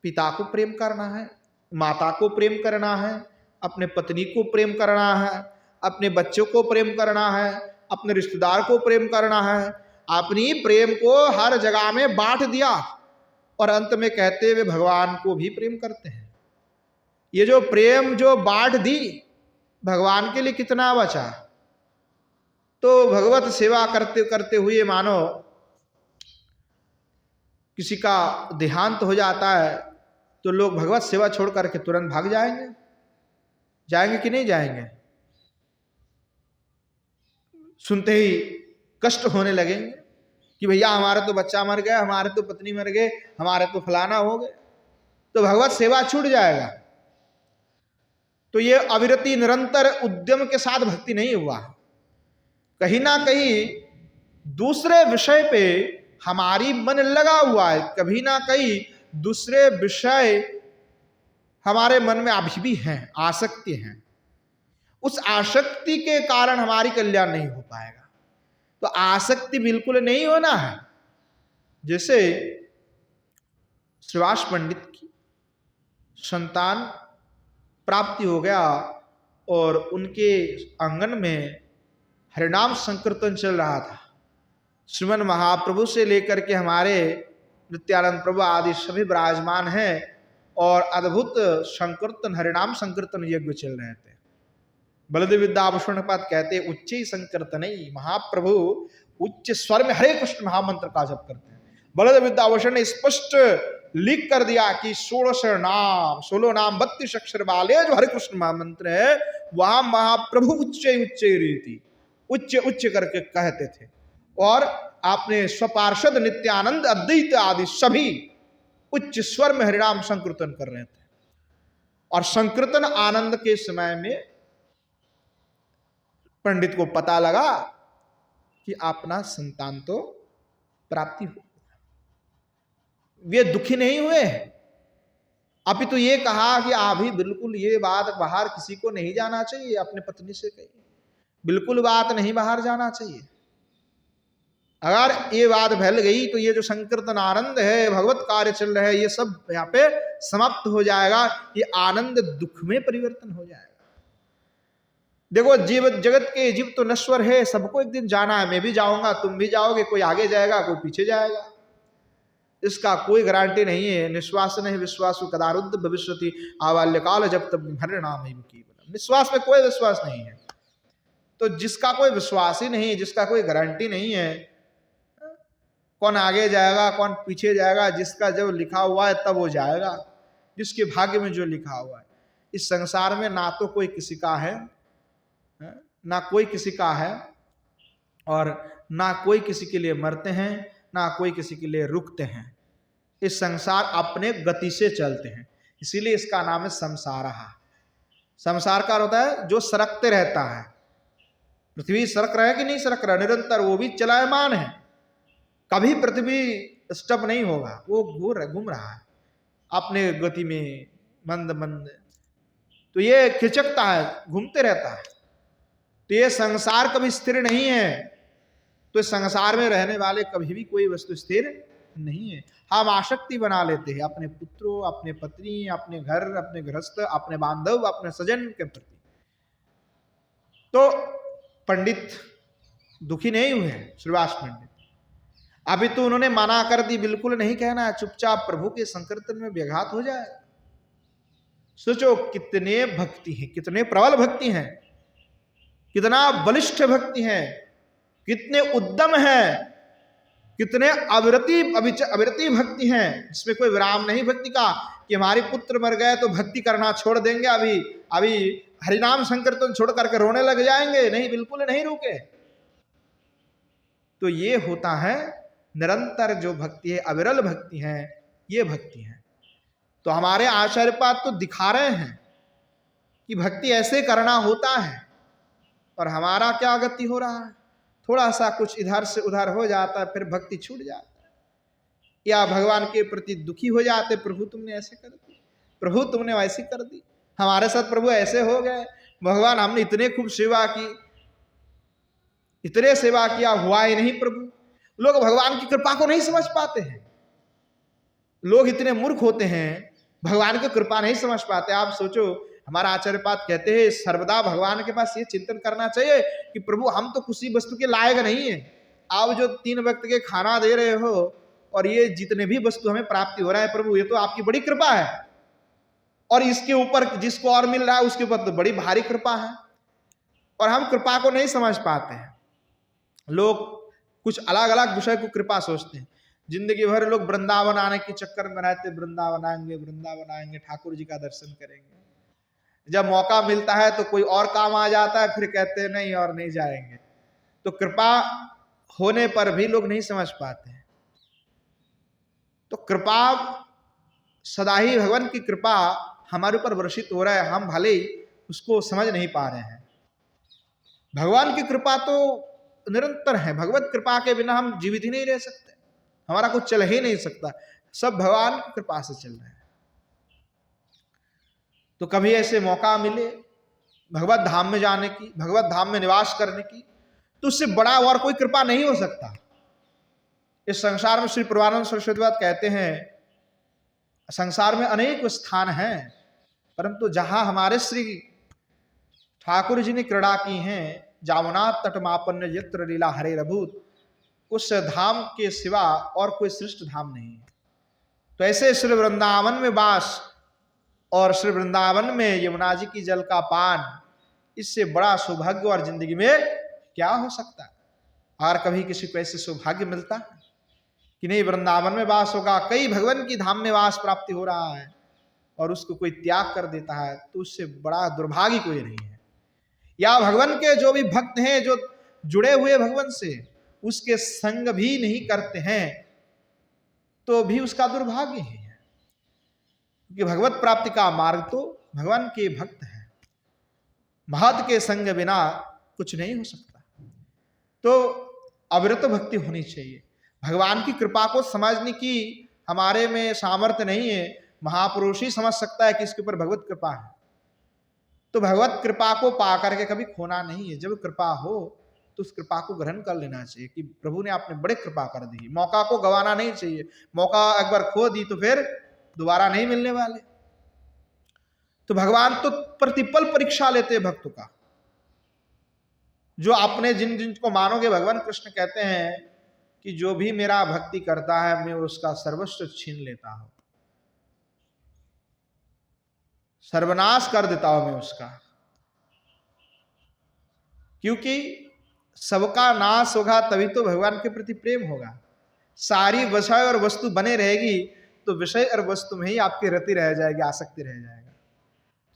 पिता को प्रेम करना है, माता को प्रेम करना है, अपने पत्नी को प्रेम करना है, अपने बच्चों को प्रेम करना है, अपने रिश्तेदार को प्रेम करना है, अपनी प्रेम को हर जगह में बांट दिया, और अंत में कहते हुए भगवान को भी प्रेम करते हैं। ये जो प्रेम जो बांट दी, भगवान के लिए कितना बचा। तो भगवत सेवा करते करते हुए मानो किसी का देहांत हो जाता है, तो लोग भगवत सेवा छोड़ करके तुरंत भाग जाएंगे, जाएंगे कि नहीं जाएंगे, सुनते ही कष्ट होने लगेंगे कि भैया हमारा तो बच्चा मर गया, हमारे तो पत्नी मर गए, हमारे तो फलाना हो गए, तो भगवत सेवा छूट जाएगा। तो ये अविरति निरंतर उद्यम के साथ भक्ति नहीं हुआ, कहीं ना कहीं दूसरे विषय पे हमारी मन लगा हुआ है, कभी ना कहीं दूसरे विषय हमारे मन में अभी भी हैं, आसक्ति हैं, उस आसक्ति के कारण हमारी कल्याण नहीं हो पाएगा। तो आसक्ति बिल्कुल नहीं होना है। जैसे श्रीवास पंडित की संतान प्राप्ति हो गया और उनके आंगन में हरिनाम संकीर्तन चल रहा था। श्रीमन महाप्रभु से लेकर के हमारे नित्यानंद प्रभु आदि सभी विराजमान हैं और अद्भुत संकीर्तन, हरिनाम संकीर्तन यज्ञ चल रहे थे। बलदेव विद्याभूषण पाद कहते उच्च संकीर्तन, महाप्रभु उच्च स्वर में हरे कृष्ण महामंत्र का जप करते हैं। बलदेव विद्याभूषण ने स्पष्ट लिख कर दिया कि 16 नाम 32 अक्षर वाले जो हरे कृष्ण महामंत्र है, वहां महाप्रभु उच्च उच्च रीति उच्च उच्च करके कहते थे। और आपने स्वपार्षद नित्यानंद अद्वैत आदि सभी उच्च स्वर में हरिनाम संकीर्तन कर रहे थे। और संकीर्तन आनंद के समय में पंडित को पता लगा कि अपना संतान तो प्राप्ति हो। वे दुखी नहीं हुए, अभी तो ये कहा कि अभी बिल्कुल ये बात बाहर किसी को नहीं जाना चाहिए, अपने पत्नी से कही बिल्कुल बात नहीं बाहर जाना चाहिए। अगर ये बात फैल गई तो ये जो संकीर्तन आनंद है, भगवत कार्य चल रहा है, ये सब यहाँ पे समाप्त हो जाएगा, ये आनंद दुख में परिवर्तन हो जाएगा। देखो जीव जगत के जीव तो नश्वर है, सबको एक दिन जाना है, मैं भी जाऊंगा, तुम भी जाओगे, कोई आगे जाएगा कोई पीछे जाएगा, इसका कोई गारंटी नहीं है। निश्वास नहीं विश्वास कदारुद्ध भविष्यति आबाल्यकाल जब तब हर नाम ही की। निश्वास में कोई विश्वास नहीं है, तो जिसका कोई विश्वास ही नहीं है, जिसका कोई गारंटी नहीं है, कौन आगे जाएगा कौन पीछे जाएगा, जिसका जब लिखा हुआ है तब वो जाएगा, जिसके भाग्य में जो लिखा हुआ है। इस संसार में ना तो कोई किसी का है, ना कोई किसी का है, और ना कोई किसी के लिए मरते हैं, ना कोई किसी के लिए रुकते हैं। इस संसार अपने गति से चलते हैं, इसीलिए इसका नाम है संसार। संसार का होता है जो सरकते रहता है। पृथ्वी सरक रहा है कि नहीं सरक रहा, निरंतर वो भी चलायमान है, कभी पृथ्वी स्टॉप नहीं होगा, वो घूम रहा है अपने गति में मंद मंद। तो ये खिचकता है, घूमते रहता है। तो ये संसार कभी स्थिर नहीं है, तो संसार में रहने वाले कभी भी कोई वस्तु स्थिर नहीं है। हम आसक्ति बना लेते हैं अपने पुत्रों, अपने पत्नी, अपने घर, अपने गृहस्थ, अपने बांधव, अपने सजन के प्रति। तो पंडित दुखी नहीं हुए, श्रीवास पंडित। अभी तो उन्होंने मना कर दी, बिल्कुल नहीं कहना है, चुपचाप प्रभु के संकीर्तन में व्याघात हो जाए। सोचो कितने भक्ति हैं, कितने प्रबल भक्ति हैं, कितना बलिष्ठ भक्ति है, कितने उद्यम है, कितने अविरति भक्ति है, इसमें कोई विराम नहीं भक्ति का कि हमारे पुत्र मर गए तो भक्ति करना छोड़ देंगे, अभी हरिनाम संकीर्तन छोड़ करके रोने लग जाएंगे। नहीं, बिल्कुल नहीं रुके। तो ये होता है निरंतर जो भक्ति है, अविरल भक्ति है, ये भक्ति है। तो हमारे आचार्यपाद तो दिखा रहे हैं कि भक्ति ऐसे करना होता है, और हमारा क्या गति हो रहा है, थोड़ा सा कुछ इधर से उधर हो जाता है, फिर भक्ति छूट जाता है, या भगवान के प्रति दुखी हो जाते, प्रभु तुमने ऐसे कर दी, प्रभु तुमने वैसी कर दी, हमारे साथ प्रभु ऐसे हो गए, भगवान हमने इतने खूब सेवा की, इतने सेवा किया, हुआ ही नहीं प्रभु। लोग भगवान की कृपा को नहीं समझ पाते हैं, लोग इतने मूर्ख होते हैं, भगवान की कृपा नहीं समझ पाते। आप सोचो, हमारा आचार्यपाद कहते हैं सर्वदा भगवान के पास ये चिंतन करना चाहिए कि प्रभु हम तो किसी वस्तु के लायक नहीं है, आप जो 3 वक्त के खाना दे रहे हो और ये जितने भी वस्तु हमें प्राप्ति हो रहा है प्रभु, ये तो आपकी बड़ी कृपा है, और इसके ऊपर जिसको और मिल रहा है उसके ऊपर तो बड़ी भारी कृपा है, और हम कृपा को नहीं समझ पाते हैं। लोग कुछ अलग अलग विषय को कृपा सोचते हैं, जिंदगी भर लोग वृंदावन आने के चक्कर में रहते, वृंदावन आएंगे, ठाकुर जी का दर्शन करेंगे, जब मौका मिलता है तो कोई और काम आ जाता है, फिर कहते हैं नहीं और नहीं जाएंगे। तो कृपा होने पर भी लोग नहीं समझ पाते हैं। तो कृपा सदा ही, भगवान की कृपा हमारे ऊपर वर्षित हो रहा है, हम भले ही उसको समझ नहीं पा रहे हैं। भगवान की कृपा तो निरंतर है, भगवत कृपा के बिना हम जीवित ही नहीं रह सकते, हमारा कुछ चल ही नहीं सकता, सब भगवान की कृपा से चल रहा है। तो कभी ऐसे मौका मिले भगवत धाम में जाने की, भगवत धाम में निवास करने की, तो उससे बड़ा और कोई कृपा नहीं हो सकता। इस संसार में श्री पूर्वानंद सरस्वतीवाद कहते हैं, संसार में अनेक स्थान हैं, परंतु जहां हमारे श्री ठाकुर जी ने क्रीड़ा की हैं, जामुना तटमापन्न यत्र लीला हरे रभूत, उस धाम के सिवा और कोई श्रेष्ठ धाम नहीं है। तो ऐसे श्री वृंदावन में वास और श्री वृंदावन में यमुना जी की जल का पान, इससे बड़ा सौभाग्य और जिंदगी में क्या हो सकता है। और कभी किसी को ऐसे सौभाग्य मिलता है कि नहीं वृंदावन में वास होगा, कई भगवान की धाम में वास प्राप्ति हो रहा है, और उसको कोई त्याग कर देता है, तो उससे बड़ा दुर्भाग्य कोई नहीं है। या भगवान के जो भी भक्त हैं, जो जुड़े हुए भगवान से, उसके संग भी नहीं करते हैं तो भी उसका दुर्भाग्य ही है, क्योंकि भगवत प्राप्ति का मार्ग तो भगवान के भक्त हैं। महत के संग बिना कुछ नहीं हो सकता। तो अविरत भक्ति होनी चाहिए। भगवान की कृपा को समझने की हमारे में सामर्थ्य नहीं है, महापुरुष ही समझ सकता है कि इसके ऊपर भगवत कृपा है। तो भगवत कृपा को पा करके कभी खोना नहीं है। जब कृपा हो तो उस कृपा को ग्रहण कर लेना चाहिए कि प्रभु ने आपने बड़े कृपा कर दी। मौका को गंवाना नहीं चाहिए। मौका एक बार खो दी तो फिर दोबारा नहीं मिलने वाले। तो भगवान तो प्रतिपल परीक्षा लेते हैं भक्तों का। जो आपने जिन जिनको मानोगे, भगवान कृष्ण कहते हैं कि जो भी मेरा भक्ति करता है मैं उसका सर्वस्व छीन लेता हूं, सर्वनाश कर देता हूं मैं उसका। क्योंकि सबका नाश होगा तभी तो भगवान के प्रति प्रेम होगा। सारी विषय और वस्तु बने रहेगी तो विषय और वस्तु में ही आपकी रति रह जाएगी, आसक्ति रह जाएगा।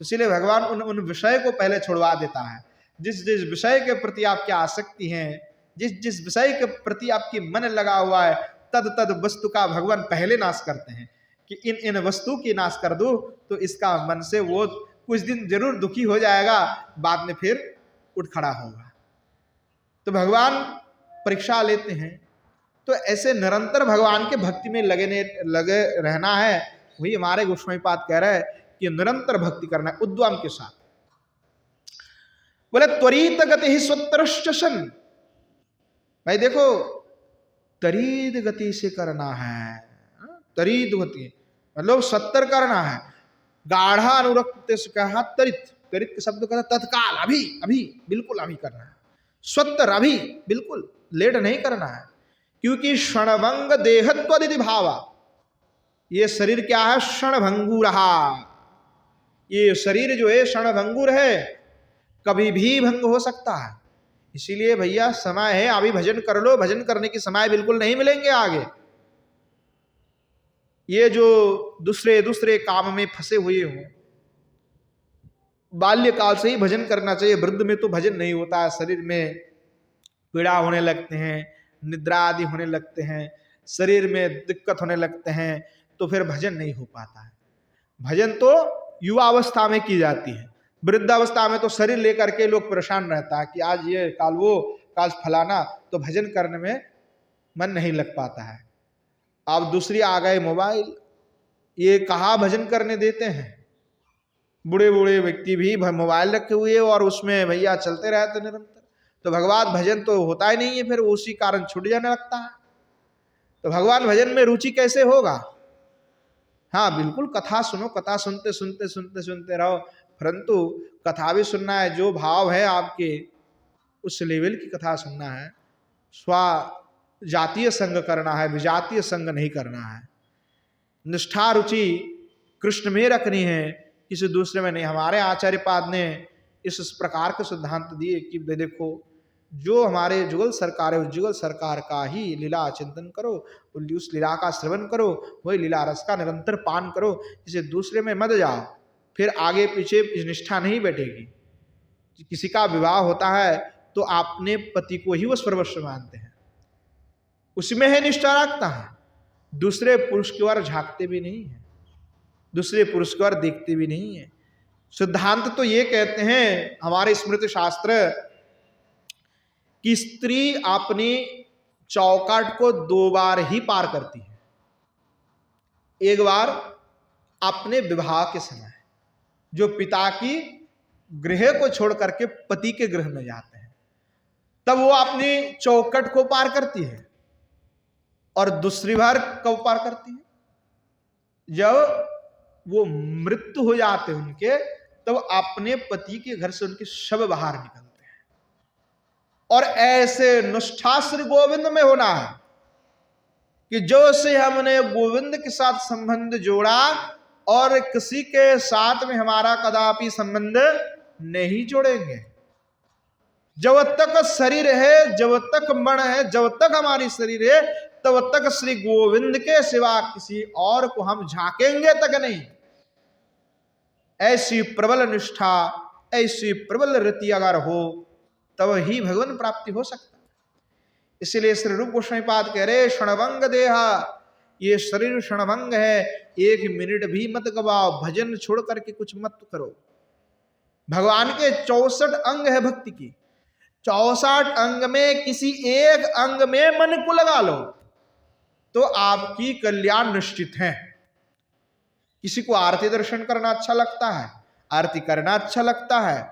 तो इसलिए भगवान उन विषय को पहले छुड़वा देता है। जिस जिस विषय के प्रति आपकी आसक्ति है, जिस जिस विषय के प्रति आपकी मन लगा हुआ है, तद तद वस्तु का भगवान पहले नाश करते हैं कि इन इन वस्तु की नाश कर दो तो इसका मन से वो कुछ दिन जरूर दुखी हो जाएगा, बाद में फिर उठ खड़ा होगा। तो भगवान परीक्षा लेते हैं। तो ऐसे निरंतर भगवान के भक्ति में लगे रहना है। वही हमारे गोस्वामीपाद कह रहे हैं कि निरंतर भक्ति करना है उद्यम के साथ। बोले त्वरित गति ही स्वतरश्चन। भाई देखो, त्वरित गति से करना है। त्वरित गति मतलब सत्तर करना है। गाढ़ा अनुरक्त से कहा त्वरित। त्वरित के शब्द कहता तत्काल, अभी अभी, बिल्कुल अभी करना है। स्वतर अभी, बिल्कुल लेट नहीं करना है। क्योंकि क्षणभंग देहत्वदिति भावा, ये शरीर क्या है? क्षणभंगुर। ये शरीर जो है क्षणभंगुर है, कभी भी भंग हो सकता है। इसीलिए भैया समय है, अभी भजन कर लो। भजन करने की समय बिल्कुल नहीं मिलेंगे आगे। ये जो दूसरे दूसरे काम में फंसे हुए हो, बाल्यकाल से ही भजन करना चाहिए। वृद्ध में तो भजन नहीं होता है। शरीर में पीड़ा होने लगते हैं, निद्रा आदि होने लगते हैं, शरीर में दिक्कत होने लगते हैं, तो फिर भजन नहीं हो पाता है। भजन तो युवा अवस्था में की जाती है। वृद्धावस्था में तो शरीर लेकर के लोग परेशान रहता है कि आज ये काल वो, काल फलाना, तो भजन करने में मन नहीं लग पाता है। अब दूसरी आ गए मोबाइल। ये कहाँ भजन करने देते हैं। बूढ़े बूढ़े व्यक्ति भी मोबाइल रखे हुए और उसमें भैया चलते रहते निरंतर। तो भगवान भजन तो होता ही नहीं है, फिर उसी कारण छूट जाने लगता है। तो भगवान भजन में रुचि कैसे होगा? हाँ बिल्कुल, कथा सुनो, कथा सुनते सुनते सुनते सुनते रहो, परंतु कथा भी सुनना है जो भाव है आपके, उस लेवल की कथा सुनना है। स्व जातीय संग करना है, विजातीय संग नहीं करना है। निष्ठा रुचि कृष्ण में रखनी है, किसी दूसरे में नहीं। हमारे आचार्य पाद ने इस प्रकार के सिद्धांत दिए कि देखो, जो हमारे जुगल सरकार है उस जुगल सरकार का ही लीला चिंतन करो, उस लीला का श्रवण करो, वही लीला रस का निरंतर पान करो। इसे दूसरे में मत जाओ, फिर आगे पीछे निष्ठा नहीं बैठेगी। किसी का विवाह होता है तो आपने पति को ही वो सर्वस्व मानते हैं, उसमें है निष्ठा रखता है। दूसरे पुरुष की ओर झांकते भी नहीं है, दूसरे पुरुष की ओर देखते भी नहीं है। सिद्धांत तो ये कहते हैं हमारे स्मृति शास्त्र कि स्त्री अपनी चौखट को 2 बार ही पार करती है। एक बार अपने विवाह के समय, जो पिता की गृह को छोड़ करके पति के गृह में जाते हैं, तब वो अपनी चौखट को पार करती है। और दूसरी बार कब पार करती है? जब वो मृत्यु हो जाते हैं उनके, तब अपने पति के घर से उनके शव बाहर निकलते हैं। और ऐसे निष्ठा श्री गोविंद में होना है कि जो से हमने गोविंद के साथ संबंध जोड़ा और किसी के साथ में हमारा कदापि संबंध नहीं जोड़ेंगे। जब तक शरीर है, जब तक मन है, जब तक हमारी शरीर है, तब तक श्री गोविंद के सिवा किसी और को हम झांकेंगे तक नहीं। ऐसी प्रबल निष्ठा, ऐसी प्रबल रति अगर हो, तब ही भगवान प्राप्ति हो सकता है। इसलिए श्री रूप गोस्वामी पाद कह रहे क्षणभंग देहा, ये शरीर क्षणभंग है, 1 मिनट भी मत गवाओ, भजन छोड़ करके कुछ मत करो। भगवान के 64 अंग है भक्ति की, 64 अंग में किसी एक अंग में मन को लगा लो तो आपकी कल्याण निश्चित है। किसी को आरती दर्शन करना अच्छा लगता है, आरती करना अच्छा लगता है,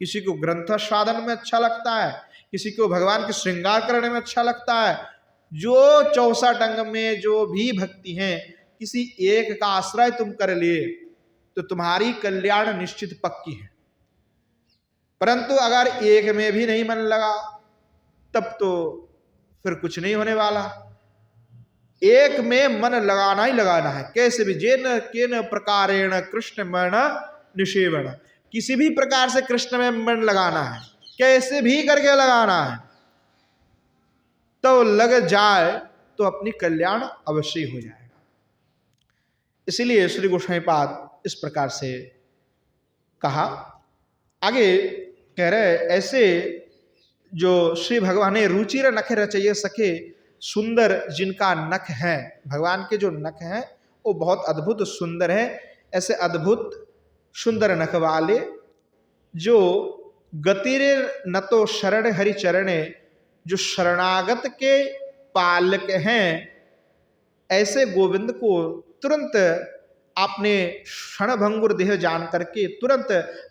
किसी को ग्रंथ साधन में अच्छा लगता है, किसी को भगवान के श्रृंगार करने में अच्छा लगता है। जो 64 अंग में जो भी भक्ति है, किसी एक का आश्रय तुम कर लिए तो तुम्हारी कल्याण निश्चित पक्की है। परंतु अगर एक में भी नहीं मन लगा तब तो फिर कुछ नहीं होने वाला। एक में मन लगाना ही लगाना है, कैसे भी, जेन केन प्रकारेण कृष्ण मन निषेवण, किसी भी प्रकार से कृष्ण में मन लगाना है, कैसे भी करके लगाना है, तो लग जाए तो अपनी कल्याण अवश्य हो जाएगा। इसलिए श्री गोस्वामी पाद इस प्रकार से कहा। आगे कह रहे ऐसे जो श्री भगवान ने रुचिर नख रचय सके, सुंदर जिनका नख है, भगवान के जो नख हैं वो बहुत अद्भुत सुंदर है। ऐसे अद्भुत सुंदर नख वाले जो गतिर न तो शरण हरि चरणे, जो शरणागत के पालक हैं, ऐसे गोविंद को तुरंत आपने क्षणभंगुर देह जान करके तुरंत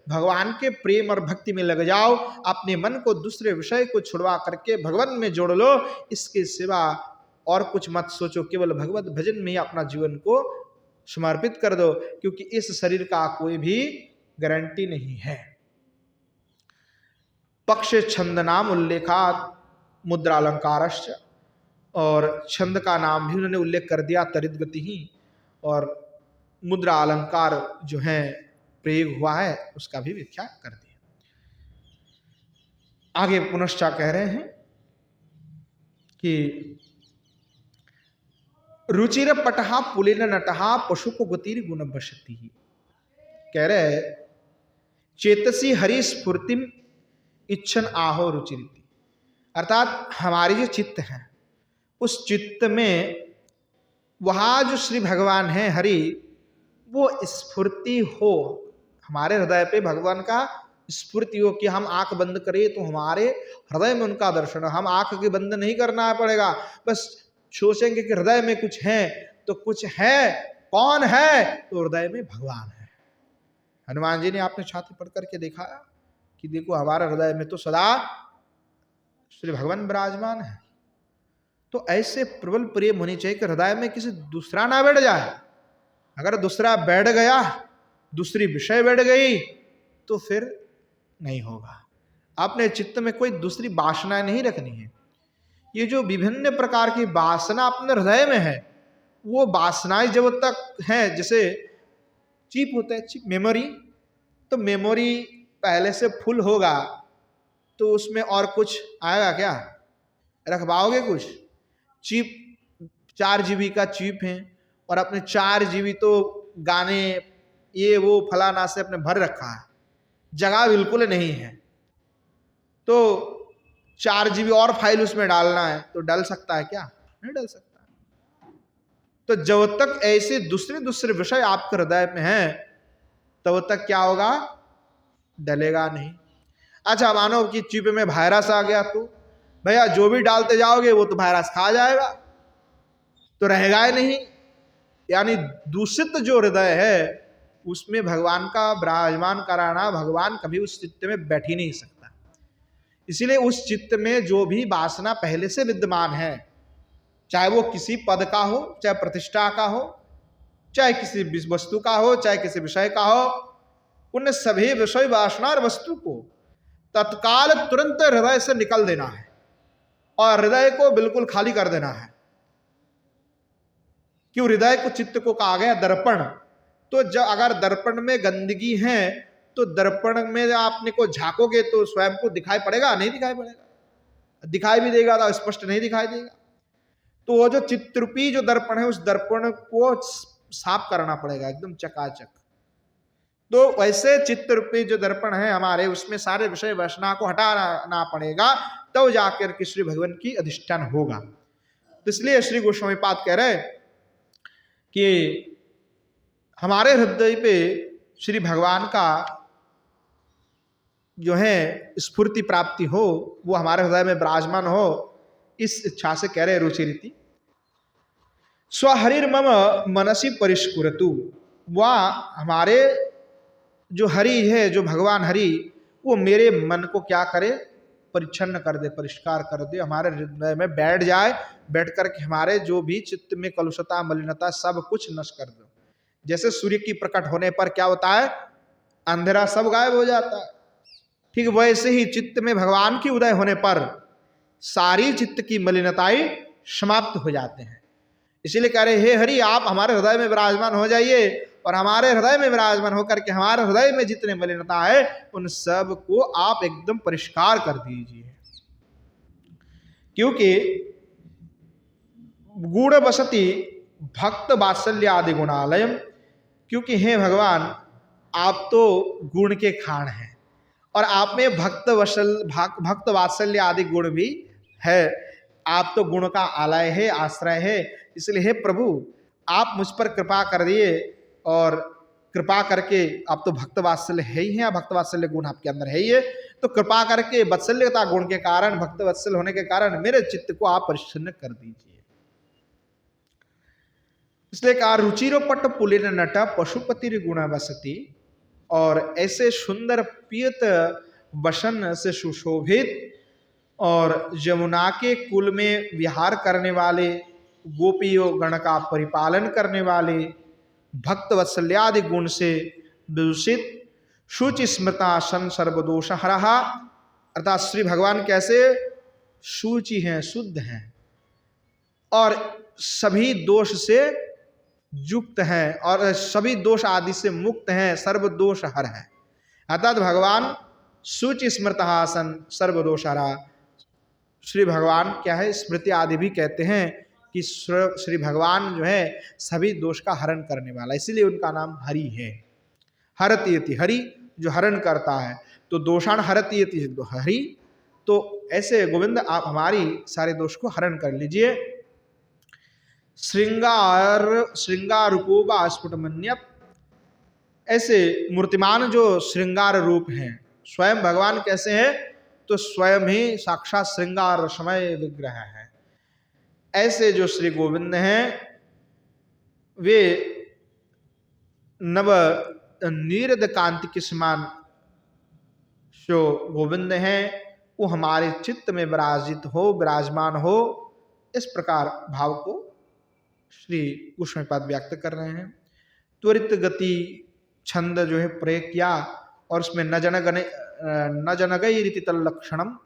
भगवान के प्रेम और भक्ति में लग जाओ। अपने मन को दूसरे विषय को छुड़वा करके भगवान में जोड़ लो, इसके सिवा और कुछ मत सोचो, केवल भगवत भजन में ही अपना जीवन को समर्पित कर दो, क्योंकि इस शरीर का कोई भी गारंटी नहीं है। पक्ष छंद नाम उल्लेखात मुद्रालंकारश्च, और छंद का नाम भी उन्होंने उल्लेख कर दिया तरित गति ही, और मुद्रा अलंकार जो है प्रयोग हुआ है उसका भी व्याख्या कर दिया। आगे पुनश्चा कह रहे हैं कि रुचिर पटहा पुलिन नटहा पशुप गतिर गुण बसती, कह रहे चेतसी हरि स्फूर्तिम इच्छन आहो रुचिरिति, अर्थात हमारी जो चित्त है उस चित्त में वहाँ जो श्री भगवान है हरि, वो स्फूर्ति हो, हमारे हृदय पे भगवान का स्फूर्ति हो कि हम आंख बंद करें तो हमारे हृदय में उनका दर्शन हो। हम आंख के बंद नहीं करना पड़ेगा, बस सोचेंगे कि हृदय में कुछ है तो कुछ है, कौन है, तो हृदय में भगवान है। हनुमान जी ने आपने छाती पढ़ करके देखा कि देखो हमारा हृदय में तो सदा श्री भगवान विराजमान है। तो ऐसे प्रबल प्रेम होनी चाहिए कि हृदय में किसी दूसरा ना बैठ जाए। अगर दूसरा बैठ गया, दूसरी विषय बैठ गई तो फिर नहीं होगा। अपने चित्त में कोई दूसरी वासनाएं नहीं रखनी है। ये जो विभिन्न प्रकार की वासना अपने हृदय में है, वो वासनाएं जब तक हैं, जैसे चिप होता है, चिप मेमोरी, तो मेमोरी पहले से फुल होगा तो उसमें और कुछ आएगा क्या, रख पाओगे कुछ? चिप 4 GB का चिप है और अपने 4 GB तो गाने ये वो फलाना से अपने भर रखा है, जगह बिल्कुल नहीं है, तो 4 GB और फाइल उसमें डालना है तो डल सकता है क्या? नहीं डल सकता। तो जब तक ऐसे दूसरे विषय आपके हृदय में हैं तब तक क्या होगा? डलेगा नहीं। अच्छा मानो कि चिप में वायरस आ गया तो भैया जो भी डालते जाओगे वो तो वायरस खा जाएगा, तो रहेगा ही नहीं। यानी दूषित जो हृदय है उसमें भगवान का विराजमान कराना, भगवान कभी उस चित्त में बैठ ही नहीं सकता। इसीलिए उस चित्त में जो भी वासना पहले से विद्यमान है, चाहे वो किसी पद का हो, चाहे प्रतिष्ठा का हो, चाहे किसी वस्तु का हो, चाहे किसी विषय का हो, उन सभी विषय वासना और वस्तु को तत्काल तुरंत हृदय से निकल देना है और हृदय को बिल्कुल खाली कर देना है। क्यों? हृदय को, चित्त को कहा गया दर्पण। तो जब अगर दर्पण में गंदगी है तो दर्पण में आपने को झांकोगे तो स्वयं को दिखाई पड़ेगा? नहीं दिखाई पड़ेगा। दिखाई भी देगा तो स्पष्ट नहीं दिखाई देगा। तो वो जो चित्रूपी जो दर्पण है, उस दर्पण को साफ करना पड़ेगा एकदम चकाचक। तो वैसे चित्त रूपी जो दर्पण है हमारे, उसमें सारे विषय वासना को हटाना पड़ेगा, तब तो जाकर के श्री भगवान की अधिष्ठान होगा। तो इसलिए श्री गोस्वामी पाद कह रहे कि हमारे हृदय पे श्री भगवान का जो है स्फूर्ति प्राप्ति हो, वो हमारे हृदय में विराजमान हो, इस इच्छा से कह रहे रुचि रीति। स्वहरिर मम मनसी परिष्कुरतु, वह हमारे जो हरि है, जो भगवान हरि, वो मेरे मन को क्या करे, परिच्छन्न कर दे, परिष्कार कर दे, हमारे हृदय में बैठ जाए, बैठ करके हमारे जो भी चित्त में कलुषता मलिनता सब कुछ नष्ट कर दो। जैसे सूर्य की प्रकट होने पर क्या होता है, अंधेरा सब गायब हो जाता है, ठीक वैसे ही चित्त में भगवान की उदय होने पर सारी चित्त की मलिनताएं समाप्त हो जाते हैं। इसीलिए कह रहे हे हरि, आप हमारे हृदय में विराजमान हो जाइए, और हमारे हृदय में विराजमान होकर के हमारे हृदय में जितने मलिनता है उन सब को आप एकदम परिष्कार कर दीजिए। क्योंकि गुण बसती भक्त वात्सल्य आदि गुणालयम, क्योंकि हे भगवान आप तो गुण के खान हैं और आप में भक्त वात्सल्य आदि गुण भी है, आप तो गुण का आलय है, आश्रय है। इसलिए हे प्रभु आप मुझ पर कृपा कर दिए, और कृपा करके आप तो भक्त वात्सल्य है ही हैं, भक्त वात्सल्य गुण आपके अंदर है ही है, तो कृपा करके वात्सल्यता गुण के कारण, भक्त वात्सल्य होने के कारण मेरे चित्त को आप परिच्छन्न कर दीजिए। इसलिए कहा रुचिरोपट पुलिन नट पशुपति गुण बसती, और ऐसे सुंदर पियत वसन से सुशोभित और यमुना के कुल में विहार करने वाले, गोपियों गण का परिपालन करने वाले, भक्त वत्सल्यादि गुण से विदूषित, शुचि स्मृता सन सर्वदोष हरहा, अर्थात श्री भगवान कैसे शुचि हैं, शुद्ध हैं और सभी दोष से युक्त हैं और सभी दोष आदि से मुक्त हैं, सर्व दोष हर है। अर्थात भगवान शुचि स्मृता सन सर्वदोष हरा, श्री भगवान क्या है, स्मृति आदि भी कहते हैं कि श्री भगवान जो है सभी दोष का हरण करने वाला, इसीलिए उनका नाम हरि है। हरतीयति, हरि जो हरण करता है, तो दोषान हरतीयति हरि, तो ऐसे गोविंद आप हमारी सारे दोष को हरण कर लीजिए। श्रृंगार रूपो व स्फुटमन्यत, ऐसे मूर्तिमान जो श्रृंगार रूप हैं, स्वयं भगवान कैसे हैं, तो स्वयं ही साक्षात श्रृंगार समय विग्रह है। ऐसे जो श्री गोविंद हैं वे नव नीरद कांति के समान जो गोविंद हैं, वो हमारे चित्त में विराजित हो, विराजमान हो, इस प्रकार भाव को श्री गोस्वामीपाद व्यक्त कर रहे हैं। त्वरित गति छंद जो है प्रयोग किया, और उसमें न जनगई रीति तल लक्षणम,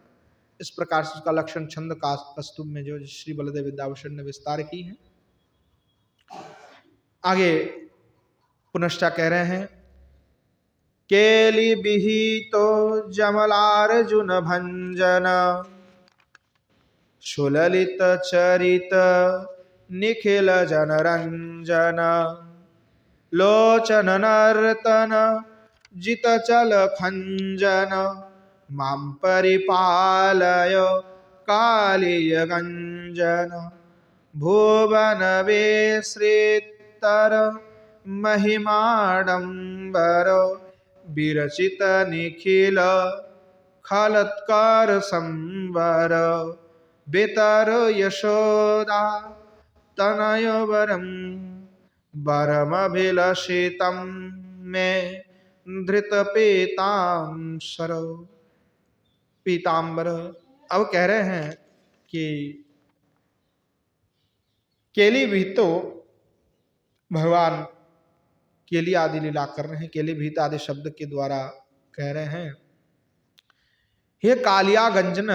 इस प्रकार से उसका लक्षण छंद का कस्तुभ में जो श्री बलदेव विद्याभूषण ने विस्तार की है। आगे पुनश्चा कह रहे हैं, केली विहितो जमलार्जुन भंजन, सुललित चरित निखिल जनरंजन, लोचन नर्तन जित चल खंजन, मां परिपालय कालीय गंजन, भुवन वेश्रेतर महिमाडंबर, विरचित निखिल खलत्कार संवर, बेतर यशोदा तनय वरम, वरमभिलषितं मे धृत पीताम्बर। अब कह रहे हैं कि केली भीतो, भगवान केली आदि लीला कर रहे हैं, केली भीत आदि शब्द के द्वारा कह रहे हैं, हे कालिया गंजन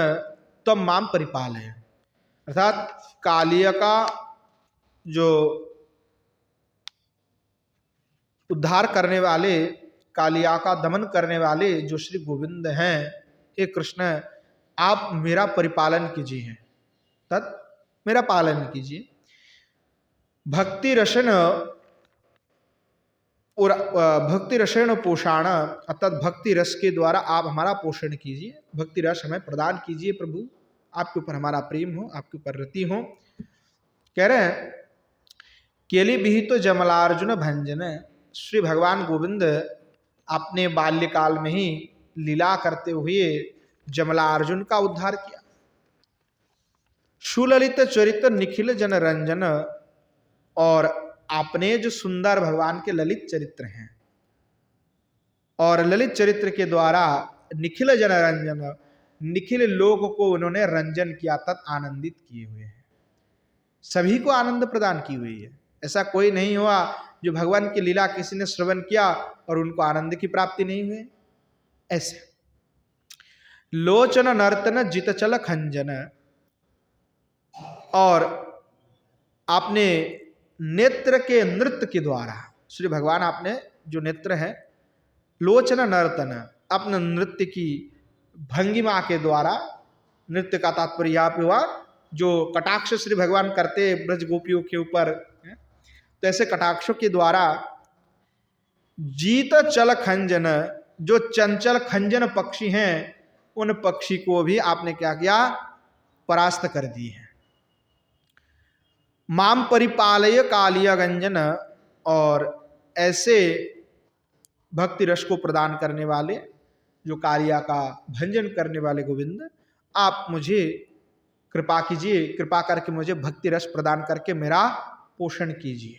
तम माम परिपाल है, अर्थात कालिया का जो उद्धार करने वाले, कालिया का दमन करने वाले जो श्री गोविंद हैं, हे कृष्ण आप मेरा परिपालन कीजिए, तत् मेरा पालन कीजिए। भक्ति रसन भक्ति रसेण पोषाण, अर्थात भक्ति रस के द्वारा आप हमारा पोषण कीजिए, भक्ति रस हमें प्रदान कीजिए प्रभु, आपके ऊपर हमारा प्रेम हो, आपके ऊपर रति हो। कह रहे हैं केली भी तो जमलार्जुन भंजन, श्री भगवान गोविंद अपने बाल्यकाल में ही लीला करते हुए जमलार्जुन का उद्धार किया। सुललित चरित्र निखिल जन रंजन, और आपने जो सुंदर भगवान के ललित चरित्र हैं और ललित चरित्र के द्वारा निखिल जन रंजन, निखिल लोग को उन्होंने रंजन किया, तत् आनंदित किए हुए हैं, सभी को आनंद प्रदान की हुई है। ऐसा कोई नहीं हुआ जो भगवान की लीला किसी ने श्रवण किया और उनको आनंद की प्राप्ति नहीं हुई। ऐसे लोचन नर्तन जित चल खंजन, और आपने नेत्र के नृत्य के द्वारा, श्री भगवान आपने जो नेत्र है, लोचन नर्तन, अपने नृत्य की भंगिमा के द्वारा, नृत्य का तात्पर्य यहाँ पे हुआ जो कटाक्ष श्री भगवान करते ब्रज गोपियों के ऊपर, तो ऐसे कटाक्षों के द्वारा जीत चल खंजन, जो चंचल खंजन पक्षी हैं उन पक्षी को भी आपने क्या किया, परास्त कर दी है। माम परिपालय कालिया गंजन, और ऐसे भक्ति रस को प्रदान करने वाले, जो कालिया का भंजन करने वाले गोविंद, आप मुझे कृपा कीजिए, कृपा करके मुझे भक्ति रस प्रदान करके मेरा पोषण कीजिए।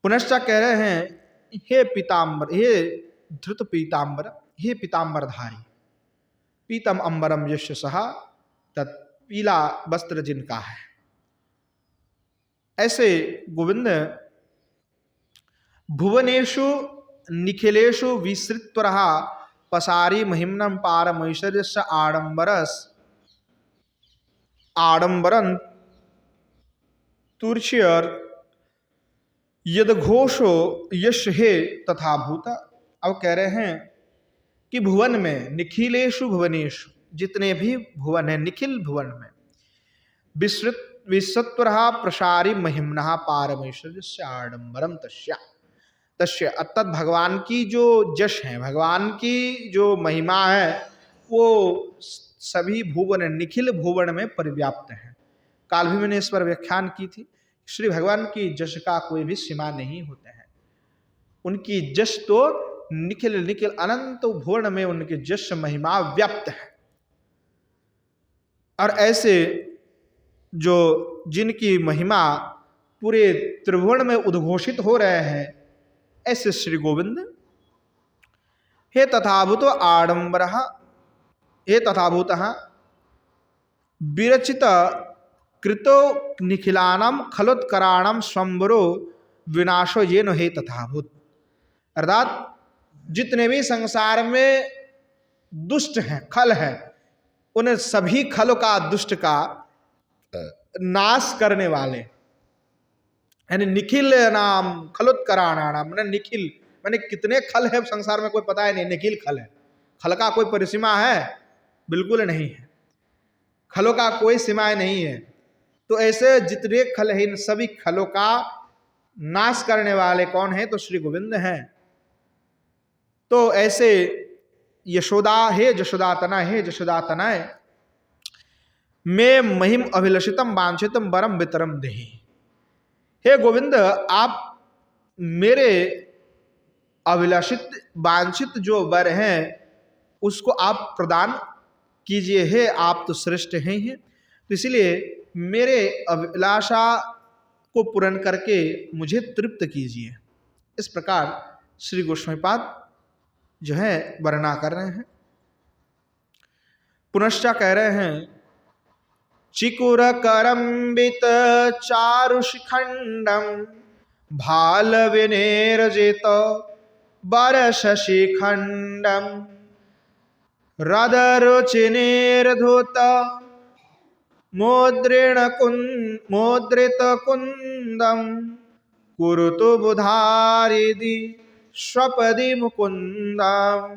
पुनश्च कह रहे हैं हे पीताम्बर, हे धृत पीताम्बर, हे पीताम्बरधारी, पीतम अंबरम यश सहा, तत् पीला वस्त्र जिनका है। ऐसे गोविंद भुवनेषु निखिलेषु विसृत्वरः पसारी महिम्नं पारमैश्वर्यस्य आडंबरं तुर्चियर यद घोषो यश हे तथा भूत। अब कह रहे हैं कि भुवन में, निखिलेषु भुवनेषु, जितने भी भुवन है, निखिल भुवन में, विसत्वरः प्रसारी महिम्नः पारमेश्वर्यस्य आडंबरम तस्य, तस्य अर्थात भगवान की जो यश है, भगवान की जो महिमा है, वो सभी भुवन, निखिल भुवन में परिव्याप्त है। काल भी मैंने इस पर व्याख्यान की थी, श्री भगवान की यश का कोई भी सीमा नहीं होता है, उनकी यश तो निखिल निखिल अनंत भुवन में उनकी यश महिमा व्याप्त है। और ऐसे जो जिनकी महिमा पूरे त्रिभुवन में उद्घोषित हो रहे हैं, ऐसे श्री गोविंद हे तथाभूत आडंबर, हे तथाभूत विरचित कृतो निखिलानाम खलोत्कराणाम स्वंबरो विनाशो येन हे तथाभूत। अर्थात जितने भी संसार में दुष्ट हैं, खल है, उन सभी खल का, दुष्ट का नाश करने वाले, यानी निखिल नाम खलोत्कराणाम, मैंने निखिल, मैंने कितने खल है संसार में कोई पता है नहीं, निखिल खल है। खल का कोई परिसीमा है? बिल्कुल नहीं है, खलों का कोई सीमाएं नहीं है। तो ऐसे जितने खल है, इन सभी खलों का नाश करने वाले कौन है? तो श्री गोविंद हैं। तो ऐसे यशोदा, हे जशोदा तना, हे जशोदा तनय, मैं महिम अभिलषितम वांछितम वरम वितरम देहि। हे गोविंद, आप मेरे अभिलषित वांछित जो वर हैं उसको आप प्रदान कीजिए। हे आप तो श्रेष्ठ हैं ही, तो इसलिए मेरे अभिलाषा को पूर्ण करके मुझे तृप्त कीजिए। इस प्रकार श्री गोस्वामीपाद जो है वर्णना कर रहे हैं। पुनश्च कह रहे हैं चिकुर करम्बित चारु शिखंडम भाल विनेरजित बरस शिखंडम रदरुचिनेर्धुत मोद्रित कुंदम कुरुतु बुधारिदि स्वपदि मुकुंदम।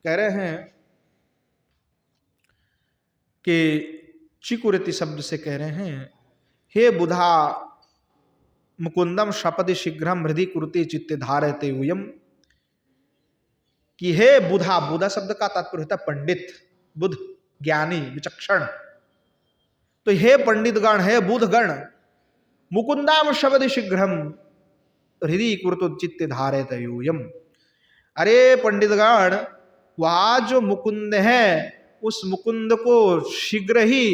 कह रहे हैं कि चिकुरति शब्द से कह रहे हैं हे बुधा मुकुंदम शपथि शीघ्रम हृदय कुरुते चित्ते धारयते यूयम, कि हे बुधा, बुधा शब्द का तात्पर्य होता है पंडित, बुध ज्ञानी विचक्षण। तो हे पंडित गण, हे बुध गण, मुकुंदाम शब्द शीघ्रम हृदय कुरुतो चित्ते धारयते यूयम। अरे पंडितगण, वह जो मुकुंद है उस मुकुंद को शीघ्र ही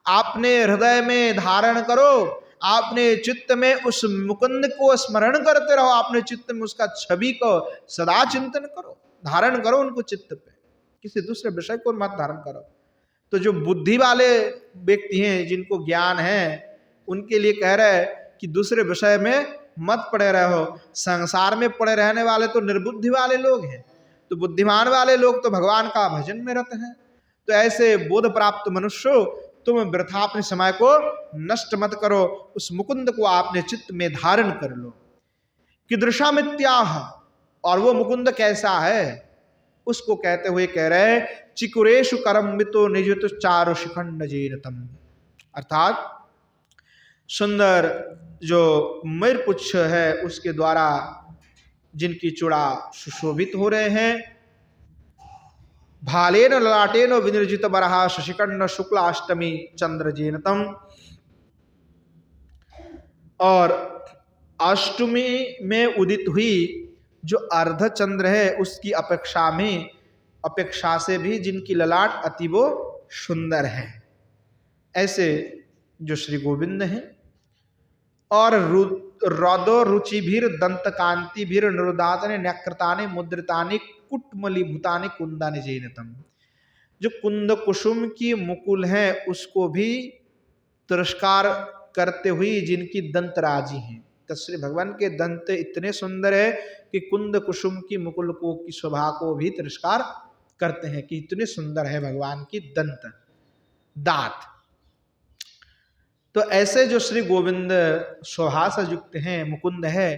आपने हृदय में धारण करो, आपने चित्त में उस मुकुंद को स्मरण करते रहो, आपने चित्त में उसका छवि को सदा चिंतन करो, धारण करो उनको चित्त पे, किसी दूसरे विषय को मत धारण करो। तो जो बुद्धि वाले व्यक्ति हैं, जिनको ज्ञान है, उनके लिए कह रहे हैं कि दूसरे विषय में मत पड़े रहो। संसार में पड़े रहने वाले तो निर्बुद्धि वाले लोग हैं, तो बुद्धिमान वाले लोग तो भगवान का भजन में रहते हैं। तो ऐसे बोध प्राप्त मनुष्यों, तुम वृथा अपने समय को नष्ट मत करो, उस मुकुंद को आपने चित्त में धारण कर लो। कीदृशा मित्याह, और वो मुकुंद कैसा है उसको कहते हुए कह रहे चिकुरेशु करम्बितो निजित चारु शिखंड जीरतम, अर्थात सुंदर जो मयूरपुच्छ है उसके द्वारा जिनकी चूड़ा सुशोभित हो रहे हैं, भालेन ललाटेन विनिर्जित बरहा शशिकंड शुक्ल अष्टमी चंद्र जीनतम, और अष्टमी में उदित हुई जो अर्ध चंद्र है उसकी अपेक्षा से भी जिनकी ललाट अतीव सुंदर है, ऐसे जो श्री गोविंद हैं। और रौदो रुचिभिर दंत कांतिभिर निरुदातने न्यकृताने मुद्रिताने कुटमलीभूताने कुंदाने जैनतम, जो कुंद कुसुम की मुकुल है उसको भी तिरस्कार करते हुए जिनकी दंत राजी हैं। तो श्री भगवान के दंत इतने सुंदर है कि कुंद कुसुम की मुकुल को की शोभा को भी तिरस्कार करते हैं, कि इतने सुंदर है भगवान की दंत दांत। तो ऐसे जो श्री गोविंद शोभा से युक्त हैं, मुकुंद है,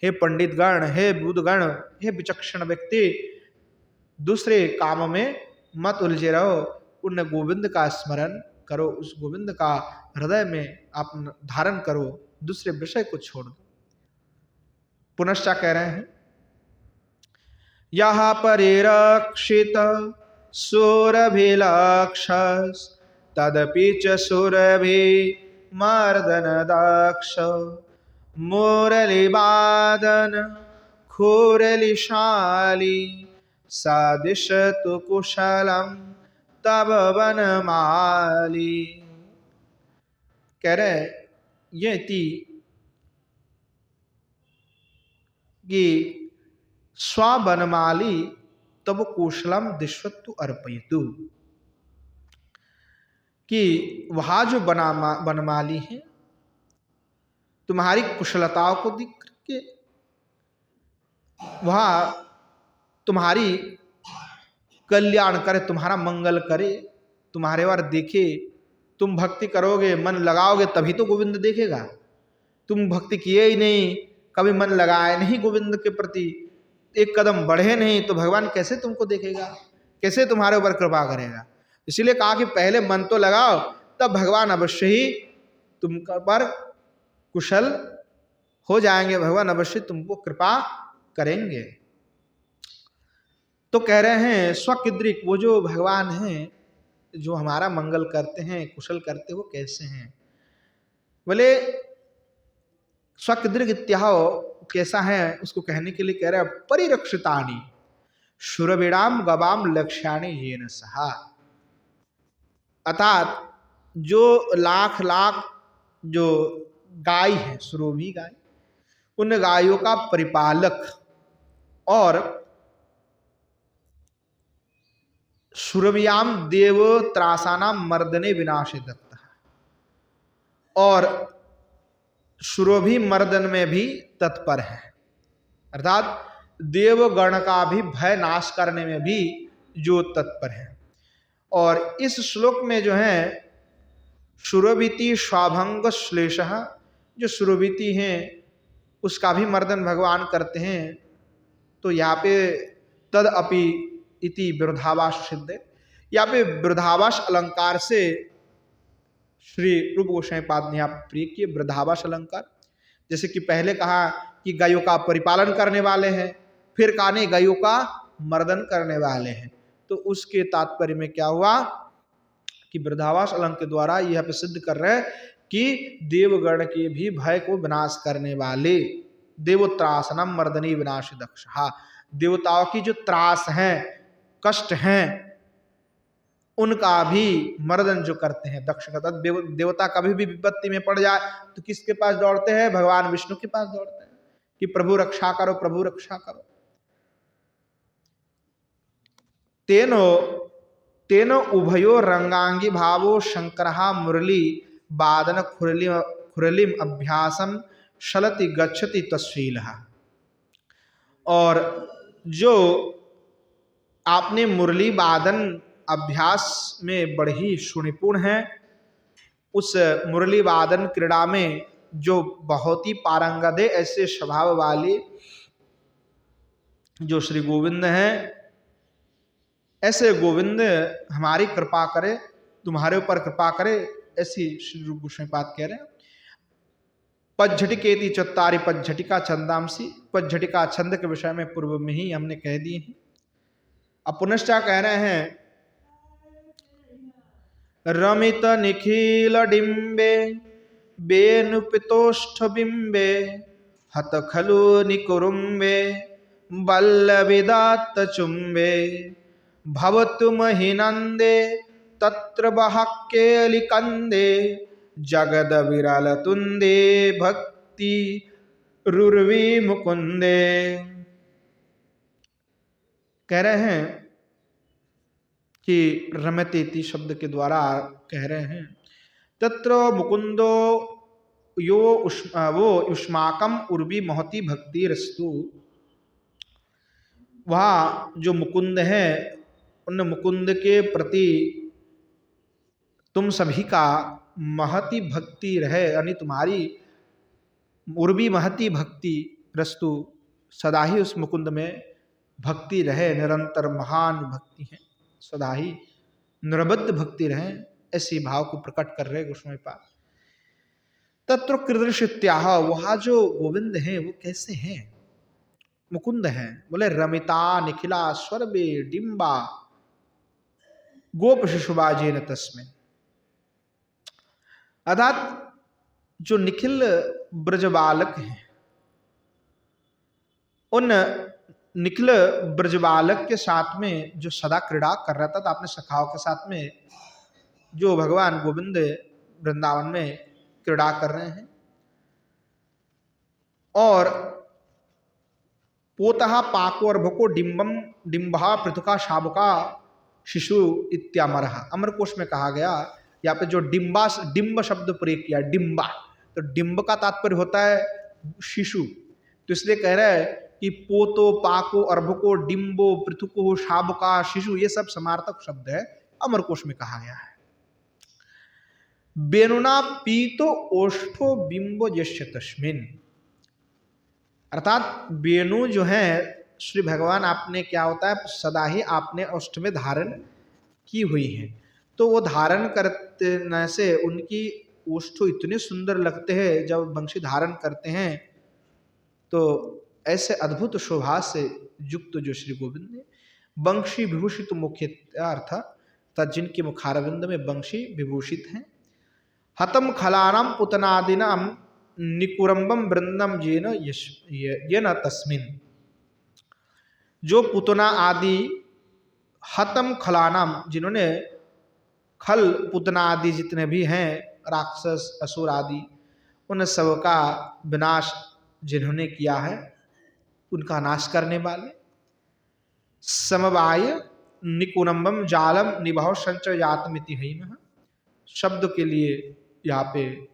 हे पंडित गण, हे बुद्धगण, हे विचक्षण व्यक्ति, दूसरे काम में मत उलझे रहो, उन गोविंद का स्मरण करो, उस गोविंद का हृदय में आप धारण करो, दूसरे विषय को छोड़ दो। पुनश्च कह रहे हैं यह परिरक्षित सुरभिलक्षस तदपि च सुरभि मर्दन दक्ष मुरलीवादन खुरलिशाली सदिशतु कुशलम तब वनमाली। कह रहे ये थी कि स्वनमाली तब कुशलम दिश्वत्तु अर्पयतु, कि वह जो बनमाली है तुम्हारी कुशलताओं को देख करके वह तुम्हारी कल्याण करे, तुम्हारा मंगल करे, तुम्हारे बार देखे, तुम भक्ति करोगे, मन लगाओगे तभी तो गोविंद देखेगा। तुम भक्ति किए ही नहीं, कभी मन लगाए नहीं गोविंद के प्रति, एक कदम बढ़े नहीं, तो भगवान कैसे तुमको देखेगा, कैसे तुम्हारे ऊपर कृपा करेगा। इसीलिए कहा कि पहले मन तो लगाओ, तब भगवान अवश्य ही तुम पर कुशल हो जाएंगे, भगवान अवश्य तुमको कृपा करेंगे। तो कह रहे हैं स्वकिद्रिक, वो जो भगवान हैं जो हमारा मंगल करते हैं, कुशल करते, वो कैसे हैं? बोले स्वकिद्रिक इत्याहो कैसा है उसको कहने के लिए कह रहे हैं परिरक्षितानि शुरबिड़ाम गवाम लक्ष्याणी येन सहा, अर्थात जो लाख लाख जो गाय है, सुरभि गाय, उन गायों का परिपालक और सुरभ्याम देव त्रासानाम मर्दने विनाशे दत्ता, और सुरभि मर्दन में भी तत्पर है, अर्थात देवगण का भी भय नाश करने में भी जो तत्पर है। और इस श्लोक में जो है सुरभिति स्वाभंग श्लेष, जो सुरभिति हैं उसका भी मर्दन भगवान करते हैं। तो यहाँ पे तद अपि इति विरोधाभास सिद्ध है, यहाँ पे विरोधाभास अलंकार से श्री रूप गोस्वामी पाद ने यहाँ प्रिय किए विरोधाभास अलंकार। जैसे कि पहले कहा कि गायों का परिपालन करने वाले हैं, फिर कहा नहीं गायों का मर्दन करने वाले हैं। तो उसके तात्पर्य में क्या हुआ कि वृद्धावास अलंक के द्वारा यह प्रसिद्ध कर रहे हैं कि देवगण के भी भय को विनाश करने वाले, देवोत्रासनम मर्दनी विनाश दक्ष। हाँ, देवताओं की जो त्रास है, कष्ट हैं, उनका भी मर्दन जो करते हैं दक्ष का। देवता कभी भी विपत्ति में पड़ जाए तो किसके पास दौड़ते हैं? भगवान विष्णु के पास दौड़ते हैं कि प्रभु रक्षा करो, प्रभु रक्षा करो। तेनो तेनो उभयो रंगांगी भावो शंकरहा मुरली वादन खुरलिम अभ्यासम शलति गच्छति तस्वीलहा। और जो आपने मुरली वादन अभ्यास में बड़े ही सुनिपुण हैं, उस मुरली वादन क्रीड़ा में जो बहुत ही पारंगत है, ऐसे स्वभाव वाले जो श्री गोविंद हैं, ऐसे गोविंद हमारी कृपा करे, तुम्हारे ऊपर कृपा करे, ऐसी श्री रूप गोस्वामी पाद कह रहे हैं। पज्झटिकेति चत्तारी पज्झटिका छंदांसी। पज्झटिका छंद के विषय में पूर्व में ही हमने कह दिए हैं। अब पुनश्चा कह रहे हैं रमित निखिल डिम्बे बेनुपितोष्ठ बिंबे हत खलु निकुरुम्बे बल्लविदात्त चुम्बे भवतु महिनंदे तत्र बहक्केलिकंदे जगद विरल तुंदे भक्ति रुर्वी मुकुंदे। कह रहे हैं कि रमतेति शब्द के द्वारा कह रहे हैं तत्र मुकुंदो यो वो युष्माकम उर्वी महती भक्ति रस्तु। वह जो मुकुंद है, उन मुकुंद के प्रति तुम सभी का महती भक्ति रहे, यानी तुम्हारी उर्वी महती भक्ति रस्तु, सदा ही उस मुकुंद में भक्ति रहे, निरंतर महान भक्ति है, सदा ही निरबद्ध भक्ति रहे, ऐसी भाव को प्रकट कर रहे गोस्वामी पाद। तत्र कीदृशित्याह, वह जो गोविंद हैं वो कैसे हैं? मुकुंद हैं, बोले रमिता निखिला स्वर्बे डिम्बा गोप शिशुबाजेन तस्मिन। अर्थात जो निखिल ब्रज बालक हैं, उन निखिल ब्रज बालक के साथ में जो सदा क्रीड़ा कर रहा था, तो अपने सखाओं के साथ में जो भगवान गोविंद वृंदावन में क्रीड़ा कर रहे हैं, और पोतः पाको और भको डिम्बम डिम्बा पृथुका शाबका शिशु इत्यामरः। अमर कोश में कहा गया, यहाँ पे जो डिम्ब शब्द प्रयोग किया, डिम्बा, तो डिम्ब का तात्पर्य होता है शिशु, तो इसलिए कह रहा है कि पोतो पाको अर्भको डिम्बो पृथुको शाबका शिशु, ये सब समार्थक शब्द है, अमर कोश में कहा गया है। बेनुना पीतो ओष्ठो बिंबो यश्य तस्मिन। अर्थात वेणु जो है श्री भगवान आपने क्या होता है सदा ही आपने ओष्ठ में धारण की हुई है, तो वो धारण करने से उनकी ओष्ठ इतने सुंदर लगते हैं, जब वंशी धारण करते हैं तो ऐसे अद्भुत शोभा से युक्त जो श्री गोविंद ने वंशी विभूषित मुख्य अर्थ तथा जिनके मुखारविंद में वंशी विभूषित हैं। हतम खलानाम पुतनादिनाम निकुरम्बम वृंदम ये न तस्मिन। जो पुतना आदि हतम खलानाम, जिन्होंने खल पुतना आदि जितने भी हैं राक्षस असुर आदि, उन सब का विनाश जिन्होंने किया है, उनका नाश करने वाले। समवाय निकुरम्बम जालम निभाव संचय यातमिति हईमः। शब्द के लिए यहाँ पे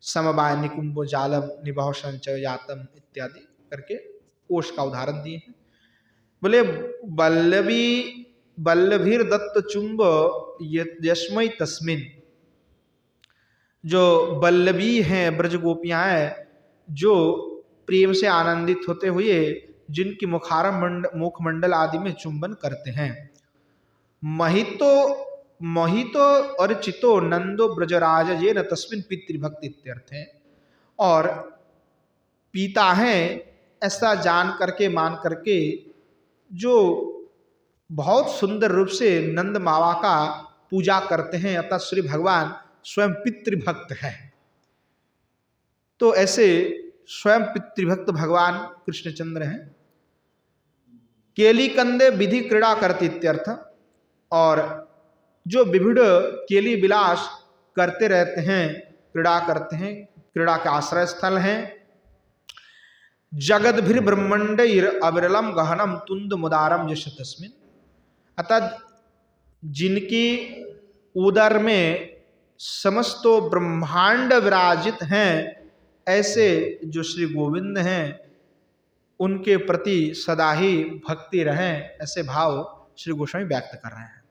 समवाय निकुंभो जालम निभाव संचय यातम इत्यादि करके कोश का उदाहरण दिए हैं। बोले बल्लभीर दत्त चुंब यस्मय तस्मिन। जो बल्लभी हैं, ब्रज गोपियां हैं, जो प्रेम से आनंदित होते हुए जिनकी मुखमंडल आदि में चुंबन करते हैं। महितो और चितो नंदो ब्रजराज ये न तस्मिन पितृभक्ति इत्यर्थ है। और पिता हैं ऐसा जान करके मान करके जो बहुत सुंदर रूप से नंद मावा का पूजा करते हैं, अतः श्री भगवान स्वयं पितृभक्त है। तो ऐसे स्वयं पितृभक्त भगवान कृष्णचंद्र हैं। केली कंदे विधि क्रीड़ा करते इत्यर्थ, और जो विभिन्न केली विलास करते रहते हैं, क्रीड़ा करते हैं, क्रीड़ा के आश्रय स्थल हैं। जगद्भिर ब्रह्मंडैर अविरलम गहनम तुंद मुदारम यश तस्मिन, अतः जिनकी उदर में समस्तो ब्रह्मांड विराजित हैं, ऐसे जो श्री गोविंद हैं उनके प्रति सदा ही भक्ति रहे, ऐसे भाव श्री गोस्वामी व्यक्त कर रहे हैं।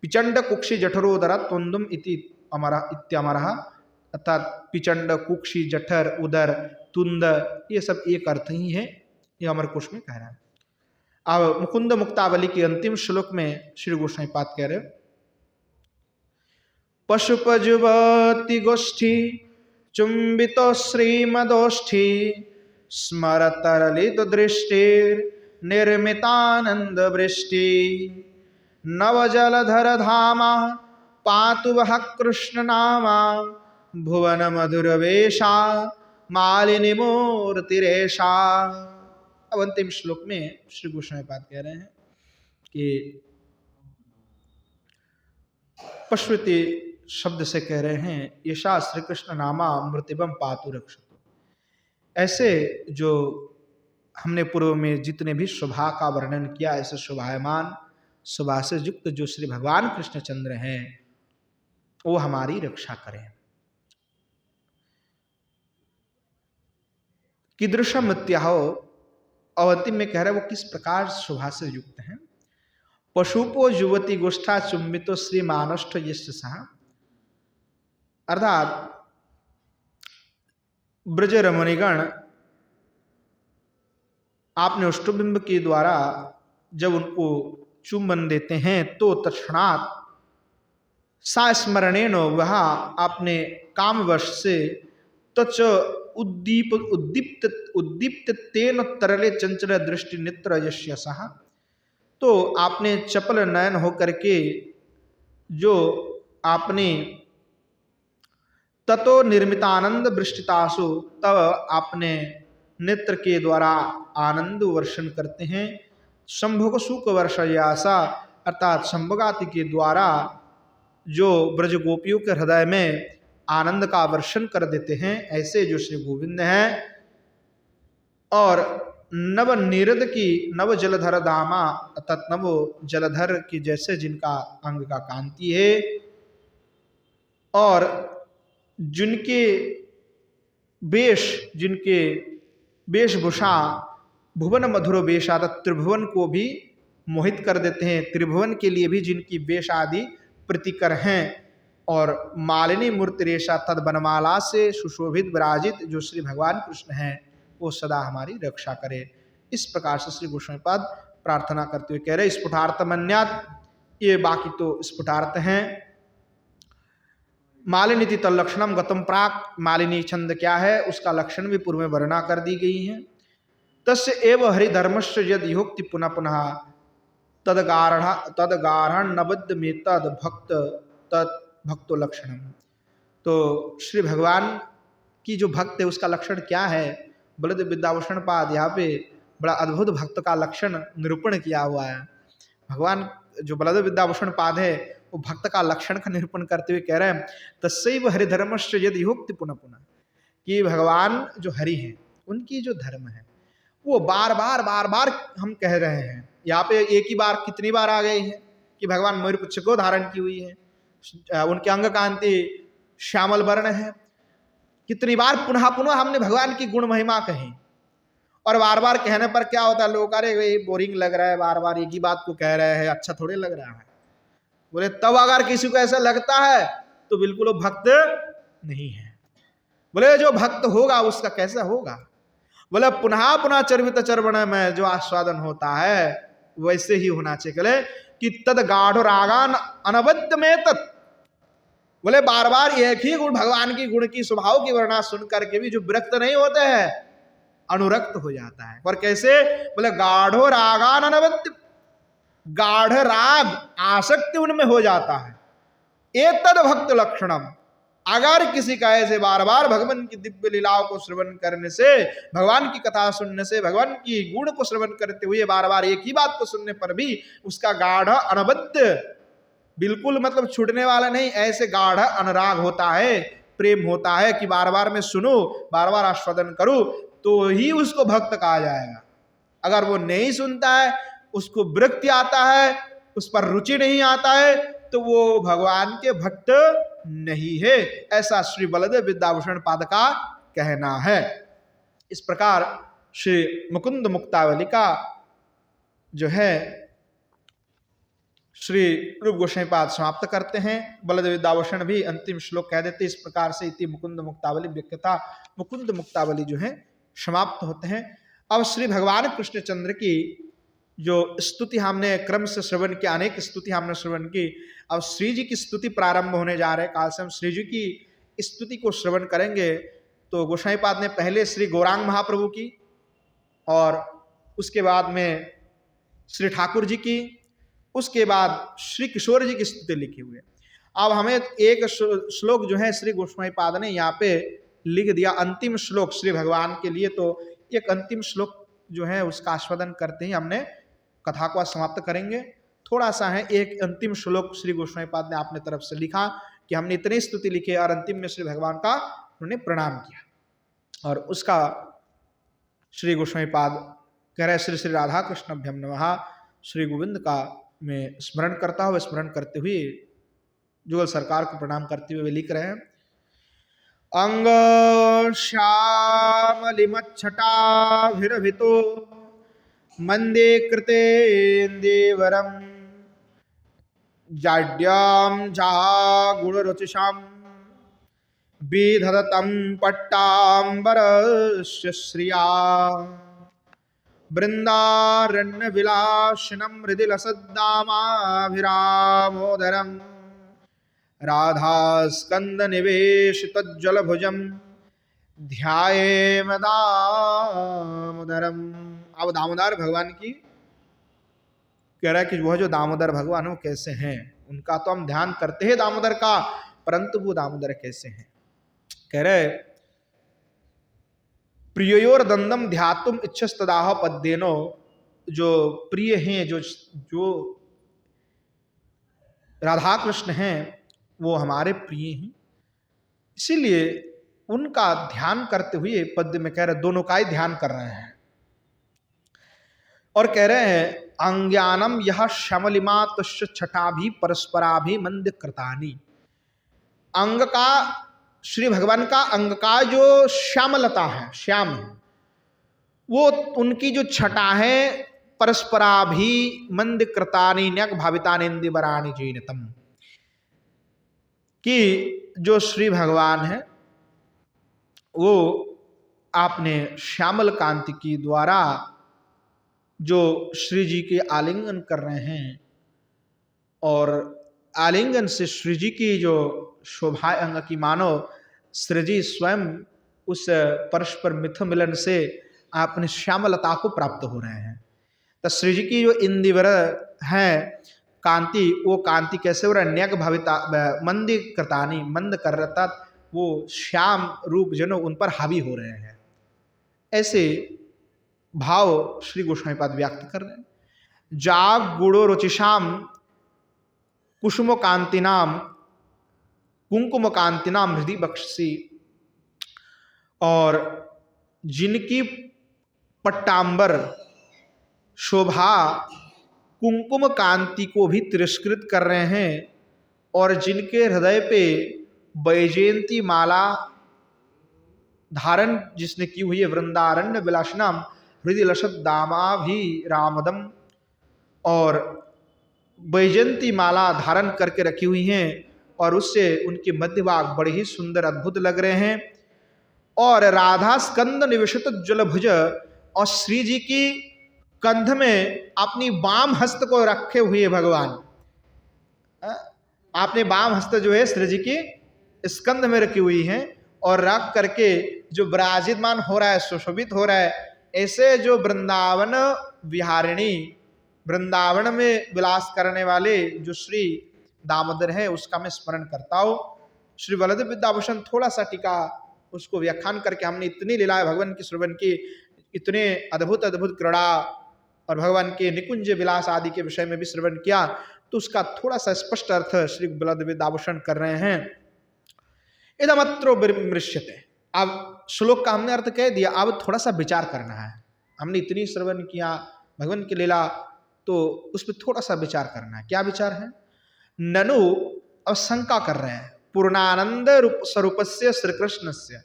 पिचंड कुक्षी जठरोदर तुंदुम इति अमर इत्यमरः, अर्थात पिचंड, कुक्षी, जठर, उदर, तुंद, ये सब एक अर्थ ही है, ये अमर कोश में कह रहा है। अब मुकुंद मुक्तावली के अंतिम श्लोक में श्री गोस्वामी पाद कह रहे हैं, पशुपजुवती गोष्ठी चुंबितो श्रीमदोष्ठी स्मरतरलित दृष्टिर निर्मितानंद वृष्टि नवजलधर धामा पातु वह कृष्ण नामा भुवन मधुर वेशा मालिनी मूर्तिरेशा। अब अंतिम श्लोक में श्री गोस्वामी पाद कह रहे हैं कि पशुपति शब्द से कह रहे हैं, यशा श्री कृष्ण नामा मृतिबम पातु रक्षतु। ऐसे जो हमने पूर्व में जितने भी शोभा का वर्णन किया, ऐसे शोभायमान शोभा से युक्त जो श्री भगवान कृष्णचंद्र हैं, वो हमारी रक्षा करें। कीदृशम इत्याहो, और अंतिम में कह रहे हैं वो किस प्रकार शोभा से युक्त हैं। पशुपो युवती गोष्ठा चुंबितो श्री मानष्ठ यश सहा, अर्थात ब्रज रमणीगण आपने अष्टबिंब के द्वारा जब उनको चुंबन देते हैं तो तत्क्षणात सास्मरणेन, वह आपने कामवश से तच उद्दीप्त तेन तरले चंचल दृष्टि नेत्र यस्य सहा, तो आपने चपल नयन होकर के जो आपने ततो निर्मितानंद वृष्टितासु, तब आपने नेत्र के द्वारा आनंद वर्षण करते हैं। संभोग सुख वर्षयासा, अर्थात संभोगाति के द्वारा जो ब्रज गोपियों के हृदय में आनंद का वर्षण कर देते हैं, ऐसे जो श्री गोविंद हैं। और नव नीरद की नव जलधर दामा, अर्थात नव जलधर की जैसे जिनका अंग का कांति है, और जिनके वेशभूषा भुवन मधुर वेशा, त्रिभुवन को भी मोहित कर देते हैं, त्रिभुवन के लिए भी जिनकी वेश आदि प्रीतिकर हैं। और मालिनी मूर्ति रेशा, तद बनमाला से सुशोभित विराजित जो श्री भगवान कृष्ण हैं, वो सदा हमारी रक्षा करे। इस प्रकार से श्री गोस्वामी पाद प्रार्थना करते हुए कह रहे, स्फुटार्थ मन्यात, ये बाकी तो स्फुटार्थ हैं। मालिनी तल्लक्षणम गतम प्राक, मालिनी छंद क्या है उसका लक्षण भी पूर्व में वर्णना कर दी गई है। तस्य एव हरिधर्मस्य यद योक्ति पुनः पुनः तदगारण नबद्ध में तद भक्तो लक्षणम। तो श्री भगवान की जो भक्त है उसका लक्षण क्या है, बलदेव विद्याभूषण पाद यहाँ पे बड़ा अद्भुत भक्त का लक्षण निरूपण किया हुआ है। भगवान जो बलदेव विद्याभूषण पाद है वो भक्त का लक्षण का निरूपण करते हुए कह रहे हैं, तस्सैव हरिधर्मश्च यदि युक्ति पुनः पुनः, कि भगवान जो हरि हैं उनकी जो धर्म है वो बार बार हम कह रहे हैं। यहाँ पे एक ही बार कितनी बार आ गई है कि भगवान मयूरपुच्छ को धारण की हुई है, उनके अंग कांति श्यामल वर्ण है। कितनी बार पुनः पुनः हमने भगवान की गुण महिमा कही, और बार बार कहने पर क्या होता है, लोग अरे भाई बोरिंग लग रहा है, बार बार एक ही बात को कह रहे हैं, अच्छा थोड़े लग रहा है। बोले तब अगर किसी को ऐसा लगता है तो बिल्कुल वो भक्त नहीं है। बोले जो भक्त होगा उसका कैसा होगा, बोले पुनः पुनः चर्वित चर्वण में जो आस्वादन होता है वैसे ही होना चाहिए। कि तद गाढ़ रागान अनबद्ध में तत्, बोले बार बार एक ही गुण भगवान की गुण की स्वभाव की वर्णना सुन करके भी जो विरक्त नहीं होते हैं, अनुरक्त हो जाता है। पर कैसे? बोले गाढ़ो रागान अनवद्य, गाढ़ राग आसक्ति उनमें हो जाता है। एतद भक्त लक्षणम, अगर किसी का ऐसे बार बार भगवान की दिव्य लीलाओं को श्रवण करने से, भगवान की कथा सुनने से, भगवान की गुण को श्रवण करते हुए बार बार एक ही बात को सुनने पर भी उसका गाढ़ अनबद्ध, बिल्कुल मतलब छूटने वाला नहीं, ऐसे गाढ़ अनुराग होता है, प्रेम होता है कि बार बार मैं सुनूं, बार बार आस्वादन करूं, तो ही उसको भक्त कहा जाएगा। अगर वो नहीं सुनता है, उसको विरक्ति आता है, उस पर रुचि नहीं आता है, तो वो भगवान के भक्त नहीं है। ऐसा श्री बलदेव विद्याभूषण पाद का कहना है। इस प्रकार श्री मुकुंद मुक्तावली का जो है श्री रूप गोस्वामी पाद समाप्त करते हैं। बलदेव विद्याभूषण भी अंतिम श्लोक कह देते इस प्रकार से, इति मुकुंद मुक्तावली व्याख्याता, मुकुंद मुक्तावली जो है समाप्त होते हैं। अब श्री भगवान कृष्णचंद्र की जो स्तुति हमने क्रम से श्रवण की, अनेक स्तुति हमने श्रवण की, अब श्री जी की स्तुति प्रारंभ होने जा रहे हैं। काल से हम श्री जी की स्तुति को श्रवण करेंगे। तो गोसाई पाद ने पहले श्री गौरांग महाप्रभु की और उसके बाद में श्री ठाकुर जी की, उसके बाद श्री किशोर जी की स्तुति लिखी हुई है। अब हमें एक श्लोक जो है श्री गोस्वामी पाद ने यहाँ पे लिख दिया, अंतिम श्लोक श्री भगवान के लिए। तो एक अंतिम श्लोक जो है उसका आस्वादन करते ही हमने कथा को समाप्त करेंगे। थोड़ा सा है, एक अंतिम श्लोक श्री गोस्वामी पाद ने अपने तरफ से लिखा कि हमने इतनी स्तुति लिखी और अंतिम में श्री भगवान का उन्होंने प्रणाम किया, और उसका श्री गोस्वामी पाद कह रहे श्री श्री राधा कृष्णभ्यम नमः, श्री गोविंद का मैं स्मरण करता हुआ, स्मरण करते हुए जुगल सरकार को प्रणाम करते हुए वे लिख रहे हैं। अंग श्यामलिमच्छटाभिरभितो मंदे कृतेन्दीवरम जाड्यां जागुणरुचिषां विधदतं पट्टाम्बरस्य श्रिया वृन्दारण्यविलासिनं हृदिलसद्दामाभिरामोदरम् राधास्कन्दनिवेशितज्जलभुजं ध्यायेम दामोदरम्। अब दामोदर भगवान की कह रहा है कि वह जो दामोदर भगवान वो कैसे हैं, उनका तो हम ध्यान करते हैं दामोदर का, परंतु वो दामोदर कैसे हैं। कह रहे प्रियोर दंदम ध्यातुम इच्छस्तदाह पद्येनो, जो प्रिय हैं, जो राधा कृष्ण हैं वो हमारे प्रिय हैं, इसीलिए उनका ध्यान करते हुए पद्य में कह रहे दोनों का ही ध्यान कर रहे हैं। और कह रहे हैं अंज्ञानम यह श्यामलिमा तुष्य छटा भी परस्परा भी मंद कृतानी। अंग का, श्री भगवान का अंग का जो श्यामलता है, श्याम है, वो उनकी जो छटा है परस्परा भी मंद कृतानी न्यक भावितानिंदी बरानी जीनतम, कि जो श्री भगवान है वो आपने श्यामल कांति की द्वारा जो श्री जी के आलिंगन कर रहे हैं, और आलिंगन से श्री जी की जो शोभा अंग की मानो श्री जी स्वयं उस परस्पर मिथ मिलन से अपने श्यामलता को प्राप्त हो रहे हैं। तो श्री जी की जो इंदिवर है कांति, वो कांति कैसे हो रहा है, न्यक भाविता मंद कृतानी, मंद कर रहा, वो श्याम रूप जनो उन पर हावी हो रहे हैं। ऐसे भाव श्री गोस्वामी पाद व्यक्त कर रहे हैं। जाग गुड़ो रुचिशाम कुसुम कांतिनाम कुंकुम कांतिनाम हृदय बख्शी, और जिनकी पट्टांबर शोभा कुंकुम कांति को भी तिरस्कृत कर रहे हैं, और जिनके हृदय पे वैजयंती माला धारण जिसने की हुई है, वृंदारण्य विलासनाम हृदय लसत दामाभि रामदम, और वैजयंती माला धारण करके रखी हुई हैं, और उससे उनके मध्य भाग बड़े ही सुंदर अद्भुत लग रहे हैं। और राधा स्कंद निवेशित जलभुज, और श्री जी की कंध में अपनी वाम हस्त को रखे हुए भगवान, आपने वाम हस्त जो है श्री जी की स्कंध में रखी हुई है, और रख करके जो विराजितमान हो रहा है, सुशोभित हो रहा है, ऐसे जो वृंदावन विहारिणी, वृंदावन में विलास करने वाले जो श्री दामोदर है, उसका मैं स्मरण करता हूँ। श्री बलदेव विद्याभूषण थोड़ा सा टीका उसको व्याख्यान करके हमने इतनी लीलाएं भगवान की श्रवण की, इतने अद्भुत अद्भुत क्रीड़ा और भगवान के निकुंज विलास आदि के विषय में भी श्रवण किया, तो उसका थोड़ा सा स्पष्ट अर्थ श्री बलदेव विद्याभूषण कर रहे हैं। इदमत्रो मृष्यते। अब श्लोक का हमने अर्थ कह दिया, अब थोड़ा सा विचार करना है। हमने इतनी श्रवण किया भगवान की लीला, तो उस पर थोड़ा सा विचार करना है। क्या विचार है? ननु, अब शंका कर रहे हैं, पूर्णानंद रूप स्वरूपस्य श्री कृष्ण से,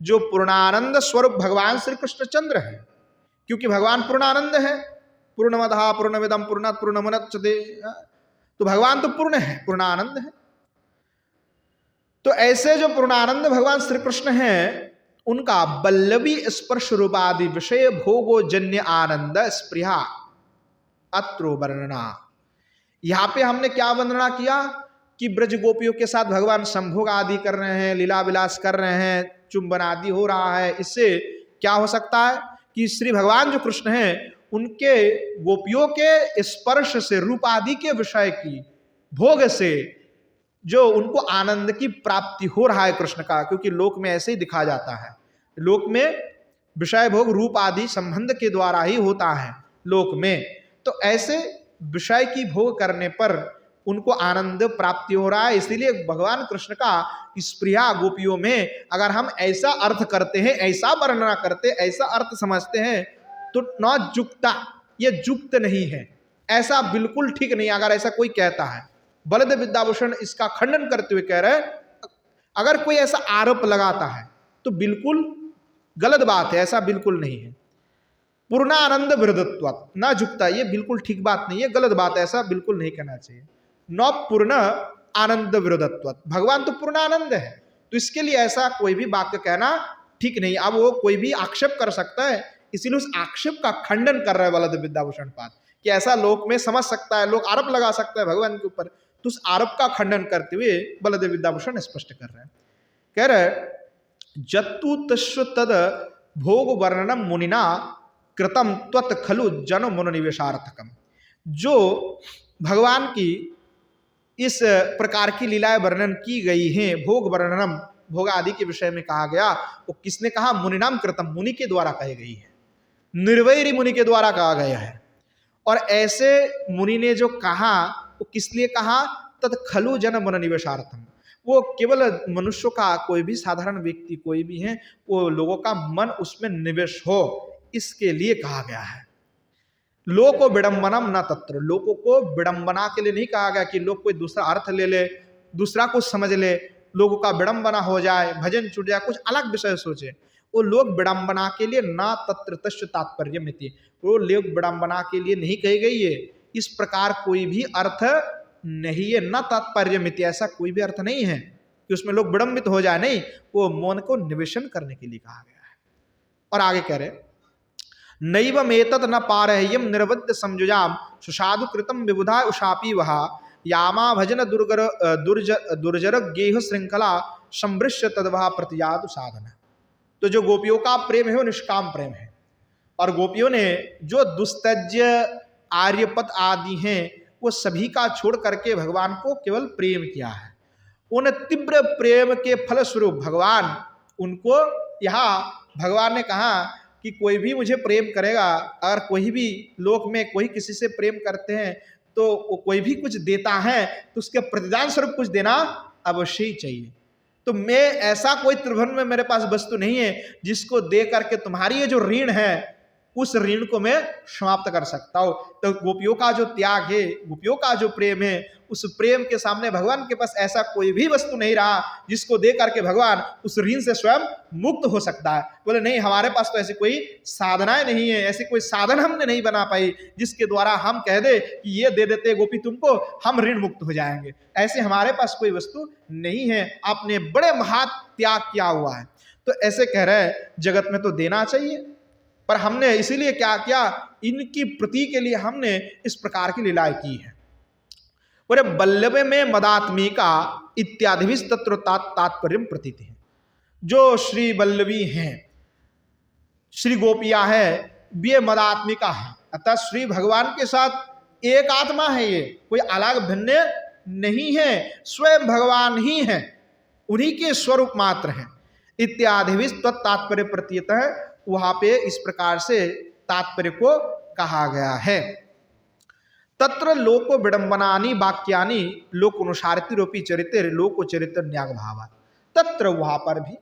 जो पूर्णानंद स्वरूप भगवान श्री कृष्ण चंद्र है, क्योंकि भगवान पूर्णानंद है, पूर्णमदः पूर्णमिदं पूर्णात् पूर्णमुदच्यते, तो भगवान तो पूर्ण है, पूर्णानंद है। तो ऐसे जो पूर्णानंद भगवान श्री कृष्ण हैं, उनका बल्लवी स्पर्श रूपादि विषय भोगो जन्य आनंद स्पृहा अत्रो वर्णना। यहां पे हमने क्या वर्णना किया कि ब्रज गोपियों के साथ भगवान संभोग आदि कर रहे हैं, लीला विलास कर रहे हैं, चुंबन आदि हो रहा है। इससे क्या हो सकता है कि श्री भगवान जो कृष्ण हैं, उनके गोपियों के स्पर्श से, रूप आदि के विषय की भोग से जो उनको आनंद की प्राप्ति हो रहा है कृष्ण का, क्योंकि लोक में ऐसे ही दिखा जाता है, लोक में विषय भोग रूप आदि संबंध के द्वारा ही होता है लोक में। तो ऐसे विषय की भोग करने पर उनको आनंद प्राप्ति हो रहा है, इसीलिए भगवान कृष्ण का स्प्रिया गोपियों में अगर हम ऐसा अर्थ करते हैं, ऐसा वर्णना करते, ऐसा अर्थ समझते हैं, तो न जुक्ता, ये जुक्त नहीं है, ऐसा बिल्कुल ठीक नहीं। अगर ऐसा कोई कहता है, बलदेव विद्याभूषण इसका खंडन करते हुए कह रहे हैं, अगर कोई ऐसा आरोप लगाता है तो बिल्कुल गलत बात है, ऐसा बिल्कुल नहीं है। पूर्णानंद विरोधत्वात् न जुक्ता, ये बिल्कुल ठीक बात नहीं है, गलत बात है, ऐसा बिल्कुल नहीं कहना चाहिए। न पूर्ण आनंद विरोधत्वात्, भगवान तो पूर्ण आनंद है, तो इसके लिए ऐसा कोई भी वाक्य कहना ठीक नहीं। अब वो कोई भी आक्षेप कर सकता है, इसीलिए उस आक्षेप का खंडन कर रहे हैं बलदेव विद्याभूषण पाद, कि ऐसा लोक में समझ सकता है, लोग आरोप लगा सकता है भगवान के ऊपर, तो उस आरोप का खंडन करते हुए बलदेव विद्याभूषण स्पष्ट कर रहे हैं। कह रहे जत्तु तस्व तद भोग वर्णनम मुनिना कृतम त्वत् खलु जन मनोनिवेशार्थकम। जो भगवान की इस प्रकार की लीलाएं वर्णन की गई हैं, भोग वर्णनम, भोग आदि के विषय में कहा गया, वो किसने कहा? मुनिनाम कृतम, मुनि के द्वारा कही गई है, निर्वैरी मुनि के द्वारा कहा गया है। और ऐसे मुनि ने जो कहा, वो किस लिए कहा? तत् खलु जन मनोनिवेशार्थम, वो केवल मनुष्य का, कोई भी साधारण व्यक्ति कोई भी है, वो लोगों का मन उसमें निवेश हो, इसके लिए कहा गया है। लोको विडंबनम न तत्र, लोगों को विडंबना के लिए नहीं कहा गया कि लोग कोई दूसरा अर्थ ले ले, दूसरा कुछ समझ ले, लोगों का विडंबना हो जाए, भजन छूट जाए, कुछ अलग विषय सोचे। वो लोग विडंबना के लिए ना तत्र तस्य तात्पर्य मिति, वो लोग विडंबना के लिए नहीं कही गई है, इस प्रकार कोई भी अर्थ नहीं है, न तात्पर्य मिति, ऐसा कोई भी अर्थ नहीं है कि उसमें लोग विडंबित हो जाए, नहीं, वो मन को निवेशन करने के लिए कहा गया है। और आगे कह रहे नैवम एतत् न पारह्यम निर्वद्य संयुजाम सुसाधु कृतम विबुधा उषापी वहा यामा भजन दुर्जर गेह श्रृंखला संवृश्य तद्वहा प्रतियातु साधन। तो जो गोपियों का प्रेम है वो निष्काम प्रेम है, और गोपियों ने जो दुस्तज्य आर्यपत आदि हैं वो सभी का छोड़ करके भगवान को केवल प्रेम किया है। उन तीव्र प्रेम के फलस्वरूप भगवान उनको, यहाँ भगवान ने कहा कि कोई भी मुझे प्रेम करेगा, अगर कोई भी लोक में कोई किसी से प्रेम करते हैं तो वो कोई भी कुछ देता है तो उसके प्रतिदान स्वरूप कुछ देना अवश्य ही चाहिए। तो मैं ऐसा कोई त्रिभुवन में मेरे पास वस्तु नहीं है जिसको दे करके तुम्हारी ये जो ऋण है उस ऋण को मैं समाप्त कर सकता हूं। तो गोपियों का जो त्याग है, गोपियों का जो प्रेम है, उस प्रेम के सामने भगवान के पास ऐसा कोई भी वस्तु नहीं रहा जिसको दे करके भगवान उस ऋण से स्वयं मुक्त हो सकता है। बोले नहीं, हमारे पास तो ऐसी कोई साधनाएं नहीं है, ऐसी कोई साधन हमने नहीं बना पाई जिसके द्वारा हम कह दे कि ये दे देते गोपी तुमको, हम ऋण मुक्त हो जाएंगे। ऐसे हमारे पास कोई वस्तु नहीं है, आपने बड़े महा त्याग किया हुआ है। तो ऐसे कह रहे हैं जगत में तो देना चाहिए, पर हमने इसीलिए क्या किया, इनकी प्रति के लिए हमने इस प्रकार की लीलाएं की है। बोले बल्लभ में मदात्मिका इत्यादि भी तत्र तात्पर्य प्रतीति है। जो श्री वल्लभी हैं, श्री गोपिया है, ये मदात्मिका है। अतः श्री भगवान के साथ एक आत्मा है, ये कोई अलग भिन्न नहीं है, स्वयं भगवान ही है, उन्हीं के स्वरूप मात्र है। इत्यादि भी तात्पर्य प्रतीत है, वहां पे इस प्रकार से तात्पर्य को कहा गया है। तत्र लोको विडंबनानि वाक्यानि लोकोनुसारिति रूपी चरित्र लोको चरित्र न्याग भावा। तत्र वहां पर भी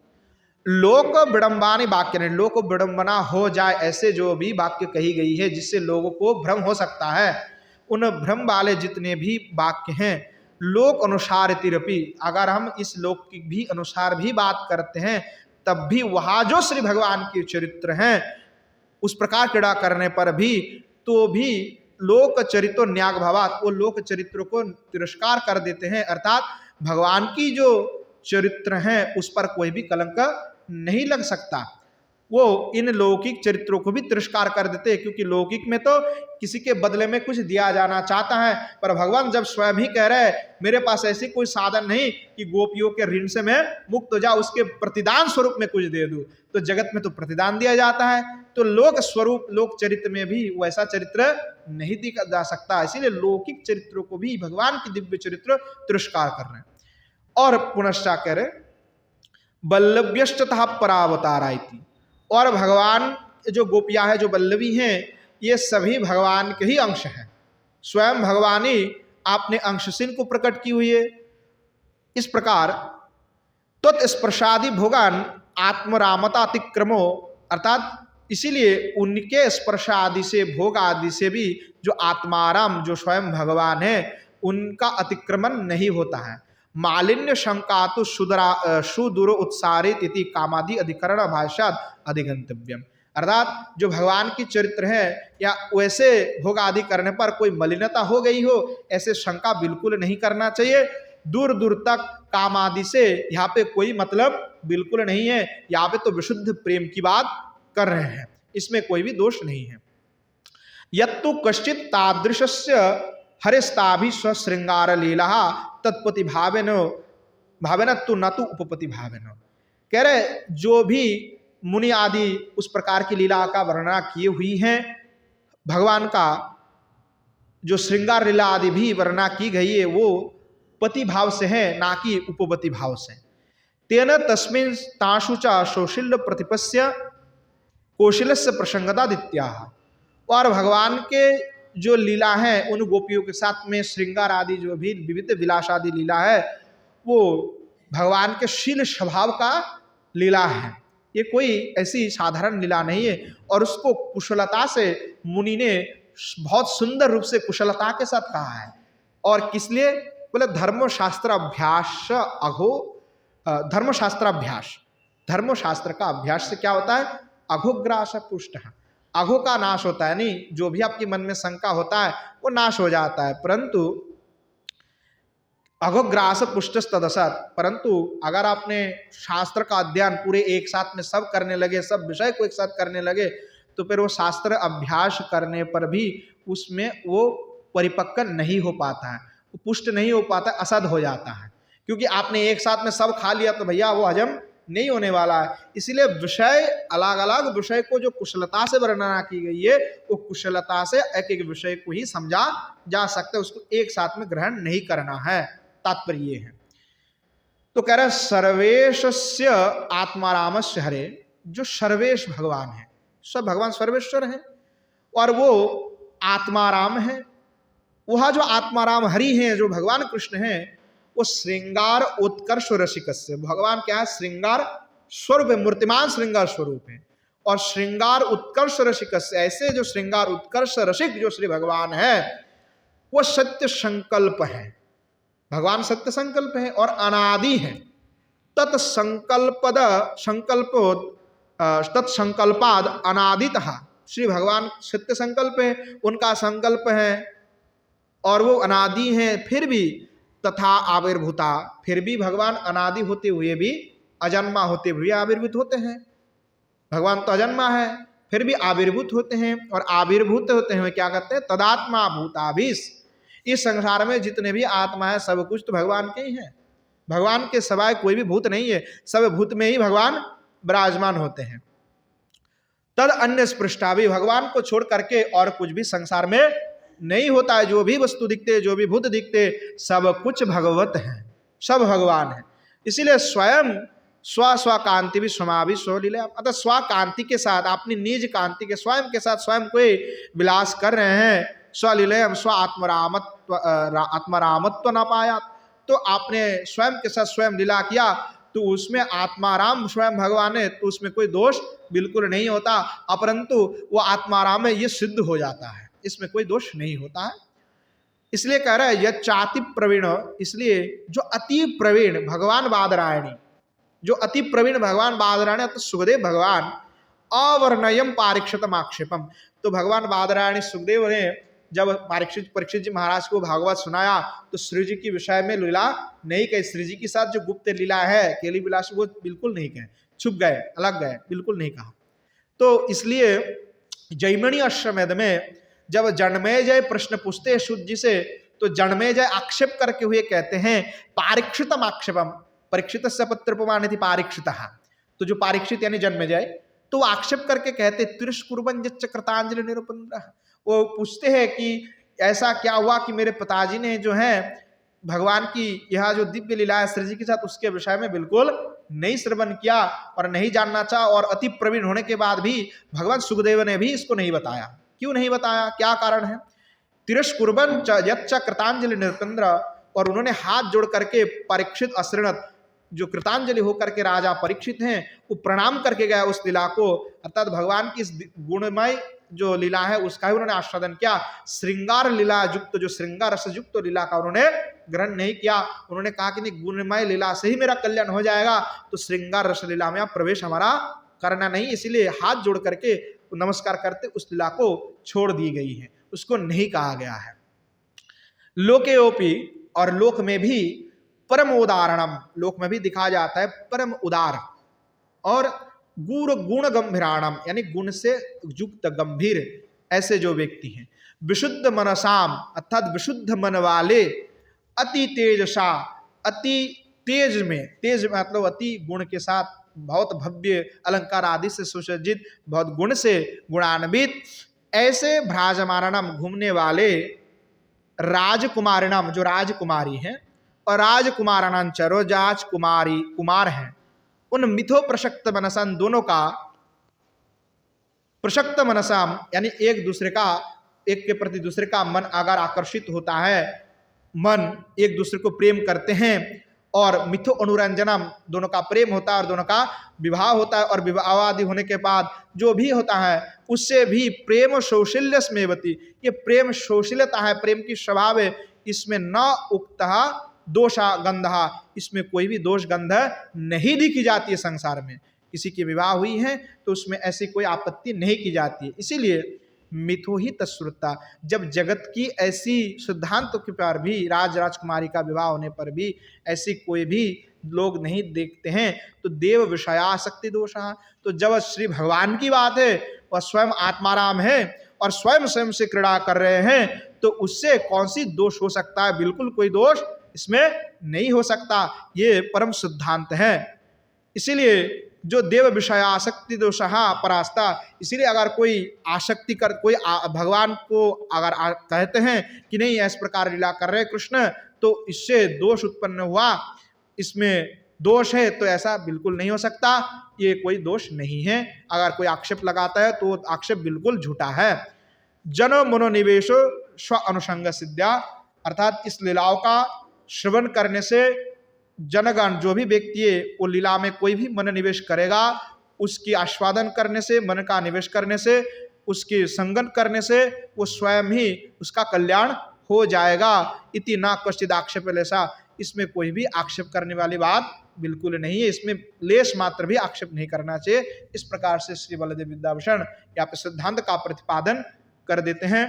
लोक विडंबानी वाक्य ने, लोक विडंबना हो जाए ऐसे जो भी वाक्य कही गई है जिससे लोगों को भ्रम हो सकता है, उन भ्रम वाले जितने भी वाक्य हैं, लोक अनुसार तिरपी, अगर हम इस लोक की भी अनुसार भी बात करते हैं तब भी वहां जो श्री भगवान के चरित्र हैं उस प्रकार क्रीड़ा करने पर भी तो भी लोक चरित्र न्याग भावात, वो लोक चरित्र को तिरस्कार कर देते हैं, अर्थात भगवान की जो चरित्र हैं उस पर कोई भी कलंक नहीं लग सकता। वो इन लौकिक चरित्रों को भी तिरस्कार कर देते हैं, क्योंकि लौकिक में तो किसी के बदले में कुछ दिया जाना चाहता है, पर भगवान जब स्वयं ही कह रहे हैं मेरे पास ऐसी कोई साधन नहीं कि गोपियों के ऋण से मैं मुक्त हो जाऊं, उसके प्रतिदान स्वरूप में कुछ दे दूं, तो जगत में तो प्रतिदान दिया जाता है, तो लोक स्वरूप लोक चरित्र में भी वैसा चरित्र नहीं दिखा जा सकता, इसीलिए लौकिक चरित्रों को भी भगवान की दिव्य चरित्र तिरस्कार कर रहे हैं। और पुनश्चा कह रहे वल्लभ्यष्टतः परावतारायति, और भगवान जो गोपियां है, जो वल्लभी हैं, ये सभी भगवान के ही अंश हैं, स्वयं भगवान ही आपने अंशसीन को प्रकट की हुई है। इस प्रकार तत्स्पर्शादि भोगान आत्मरामता अतिक्रमो, अर्थात इसीलिए उनके स्पर्श आदि से, भोग आदि से भी जो आत्माराम जो स्वयं भगवान है उनका अतिक्रमण नहीं होता है। मालिन्य शंकातु सुदूर उत्सारित इति कामादि अधिकरण भाष्यात अधिगंतव्यम, अर्थात जो भगवान की चरित्र है या वैसे भोग आदि करने पर कोई मलिनता हो गई हो, ऐसे शंका बिल्कुल नहीं करना चाहिए। दूर दूर तक काम आदि से यहाँ पे कोई मतलब बिल्कुल नहीं है, यहाँ पे तो विशुद्ध प्रेम की बात कर रहे हैं, इसमें कोई भी दोष नहीं है। यत्तु कश्चित तादृशस्य हरिस्ताभि स्वश्रृंगार लीला तत्पति भावेन तु न तु उपपति भावेन, कह रहे जो भी मुनि आदि उस प्रकार की लीला का वर्णना किए हुई हैं, भगवान का जो श्रृंगार लीला आदि भी वर्णना की गई है वो पति भाव से है, ना कि उपपति भाव से। तेन तस्मिन् ताशु च शोषिल्य प्रतिपस्य कौशलस्य प्रसंगता दित्या, और भगवान के जो लीला है उन गोपियों के साथ में श्रृंगार आदि जो भी विविध विलास आदि लीला है वो भगवान के शील स्वभाव का लीला है, ये कोई ऐसी साधारण लीला नहीं है। और उसको कुशलता से मुनि ने बहुत सुंदर रूप से कुशलता के साथ कहा है। और किस लिए बोले धर्मशास्त्र अभ्यास अघो, धर्मशास्त्राभ्यास, धर्मशास्त्र का अभ्यास से क्या होता है, अघोग्रास पुष्ट, अघो का नाश होता है, नहीं जो भी आपके मन में शंका होता है वो नाश हो जाता है। परंतु अघोग्रास पुष्ट तदसत, परंतु अगर आपने शास्त्र का अध्ययन पूरे एक साथ में सब करने लगे, सब विषय को एक साथ करने लगे, तो फिर वो शास्त्र अभ्यास करने पर भी उसमें वो परिपक्व नहीं हो पाता है, वो पुष्ट नहीं हो पाता, असद हो जाता है, क्योंकि आपने एक साथ में सब खा लिया तो भैया वो हजम नहीं होने वाला है। इसीलिए विषय अलग अलग विषय को जो कुशलता से वर्णना की गई है वो कुशलता से एक एक विषय को ही समझा जा सकता है, उसको एक साथ में ग्रहण नहीं करना है, तात्पर्य ये है। तो कह रहे सर्वेशस्य आत्मारामस्य हरे, जो सर्वेश भगवान है, सब भगवान सर्वेश्वर है और वो आत्माराम है। वह जो आत्माराम हरि हैं, जो भगवान कृष्ण हैं, वो श्रृंगार उत्कर्ष रसिकस्य, भगवान क्या है, श्रृंगार स्वरूप है, मूर्तिमान श्रृंगार स्वरूप है। और श्रृंगार उत्कर्ष रसिकस्य, ऐसे जो श्रृंगार उत्कर्ष रसिक जो श्री भगवान है वो सत्य संकल्प है, भगवान सत्य संकल्प है और अनादि है। तत्संकल्पद संकल्पो तत्संकल्पाद अनादितः, श्री भगवान सत्य संकल्प है, उनका संकल्प है और वो अनादि है। फिर भी तथा आविर्भूता, फिर भी भगवान अनादि होते हुए भी अजन्मा होते हुए आविर्भूत होते हैं। भगवान तो अजन्मा है फिर भी आविर्भूत होते हैं, और आविर्भूत होते हैं क्या कहते हैं, तदात्मा भूताभीस। इस संसार में जितने भी आत्मा है सब कुछ तो भगवान के ही हैं, भगवान के सवाय कोई भी भूत नहीं है, सब भूत में ही भगवान विराजमान होते हैं। तद अन्य स्पृष्टा भी, भगवान को छोड़ करके और कुछ भी संसार में नहीं होता है। जो भी वस्तु दिखते, जो भी भूत दिखते, सब कुछ भगवत है, सब भगवान है। इसीलिए स्वयं स्व कांति भी स्वमाभि स्वलीला, अतः स्व कांति के साथ, अपनी निज कांति के स्वयं के साथ स्वयं कोई विलास कर रहे हैं। स्वलीलयम स्व आत्मरामत्व न पाया, तो आपने स्वयं के साथ स्वयं लीला किया तो उसमें आत्माराम स्वयं भगवान है, तो उसमें कोई दोष बिल्कुल नहीं होता। अपरंतु वो आत्माराम है ये सिद्ध हो जाता है, इसमें कोई दोष नहीं होता है। इसलिए कह रहा है यह चाति प्रवीण, इसलिए जो अति प्रवीण भगवान बादरायणी, जो अति प्रवीण भगवान बादरायणी तो सुखदेव भगवान अवर्णयम पारीक्षितम आक्षेपम, तो भगवान बादरायणी सुखदेव ने जब परीक्षित जी महाराज को भागवत सुनाया तो श्री जी के विषय में लीला नहीं कही। श्री जी के साथ जो गुप्त लीला है केली विलास, वो बिल्कुल नहीं कहे, छुप गए, अलग गए, बिल्कुल नहीं कहा। तो इसलिए जैमिनी अश्वमेध में जब जन्मेजय प्रश्न पूछते हैं शुद्ध जी से, तो जन्मेजय आक्षेप करके हुए कहते हैं पारीक्षितम आक्षेपम, परीक्षित से पत्र प्रमाण थी पारीक्षित, तो जो पारीक्षित यानी जन्मेजय, तो आक्षेप करके कहते तिरस्कुर्बन कृतांजलि निरुपन्द्र, वो पूछते हैं कि ऐसा क्या हुआ कि मेरे पिताजी ने जो है भगवान की यह जो दिव्य लीला है श्री जी के साथ उसके विषय में बिल्कुल नहीं श्रवण किया और नहीं जानना चाहा, और अति प्रवीण होने के बाद भी भगवान सुखदेव ने भी इसको नहीं बताया। क्यों नहीं बताया, क्या कारण है? तिरस्कुर्बन यच्च कृतांजलि निरुपन्द्र, और उन्होंने हाथ जोड़ करके परीक्षित अश्रणत, जो कृतांजलि होकर के राजा परीक्षित हैं, वो प्रणाम करके गया उस लीला को, अर्थात भगवान की इस गुणमय जो लीला है उसका ही उन्होंने आस्वादन किया। श्रृंगार लीला युक्त, जो श्रृंगार रस युक्त लीला का उन्होंने ग्रहण नहीं किया। उन्होंने कहा कि नहीं, गुणमय लीला से ही मेरा कल्याण हो जाएगा, तो श्रृंगार रस लीला में आप प्रवेश हमारा करना नहीं। इसीलिए हाथ जोड़ करके नमस्कार करते उस लीला को छोड़ दी गई है, उसको नहीं कहा गया है। लोकेओपी, और लोक में भी परम उदाहरणम, लोक में भी दिखा जाता है परम उदार और गुण गंभीराणम, यानी गुण से युक्त गंभीर ऐसे जो व्यक्ति हैं। विशुद्ध मनसाम, अर्थात विशुद्ध मन वाले, अति तेजसा, अति तेज में, तेज मतलब अति गुण के साथ, बहुत भव्य अलंकार आदि से सुसज्जित, बहुत गुण से गुणान्वित, ऐसे भ्राजमानम घूमने वाले, राजकुमारिणम जो राजकुमारी हैं, और राजकुमारानंच जो राजकुमारी कुमार हैं, उन मिथो प्रशक्त मनसन, दोनों का प्रशक्त मनसाम यानी एक दूसरे का, एक के प्रति दूसरे का मन अगर आकर्षित होता है, मन एक दूसरे को प्रेम करते हैं, और मिथो अनुरंजनम दोनों का प्रेम होता है और दोनों का विवाह होता है, और विवाह आदि होने के बाद जो भी होता है उससे भी प्रेम शौशल्यस्मेवती, ये प्रेम शौशल्यता है, प्रेम की स्वभाव है, इसमें न उक्तः दोषा गंधा, इसमें कोई भी दोष गंध नहीं दिखी जाती है। संसार में किसी की विवाह हुई है तो उसमें ऐसी कोई आपत्ति नहीं की जाती है। इसीलिए मिथो ही तत्श्रुता, जब जगत की ऐसी सिद्धांत के पर भी राजकुमारी का विवाह होने पर भी ऐसी कोई भी लोग नहीं देखते हैं, तो देव विषयासक्ति दोषा, तो जब श्री भगवान की बात है, वह स्वयं आत्माराम है और स्वयं स्वयं से क्रीड़ा कर रहे हैं, तो उससे कौन सी दोष हो सकता है? बिल्कुल कोई दोष इसमें नहीं हो सकता, ये परम सिद्धांत है। इसीलिए जो देव विषय आसक्ति दोषहा परास्ता, इसीलिए अगर कोई आसक्ति कर, कोई भगवान को अगर कहते हैं कि नहीं इस प्रकार लीला कर रहे कृष्ण, तो इससे दोष उत्पन्न हुआ, इसमें दोष है, तो ऐसा बिल्कुल नहीं हो सकता, ये कोई दोष नहीं है। अगर कोई आक्षेप लगाता है तो आक्षेप बिल्कुल झूठा है। जनो मनोनिवेशो स्व अनुसंग सिद्ध्या, अर्थात इस लीलाओं का श्रवण करने से जनगण जो भी व्यक्ति है वो लीला में कोई भी मन निवेश करेगा, उसकी आस्वादन करने से, मन का निवेश करने से, उसकी संगन करने से वो स्वयं ही उसका कल्याण हो जाएगा। इति ना कश्चिद आक्षेप लेसा, इसमें कोई भी आक्षेप करने वाली बात बिल्कुल नहीं है, इसमें लेश मात्र भी आक्षेप नहीं करना चाहिए। इस प्रकार से श्री बलदेव विद्याभूषण यहाँ पे सिद्धांत का प्रतिपादन कर देते हैं।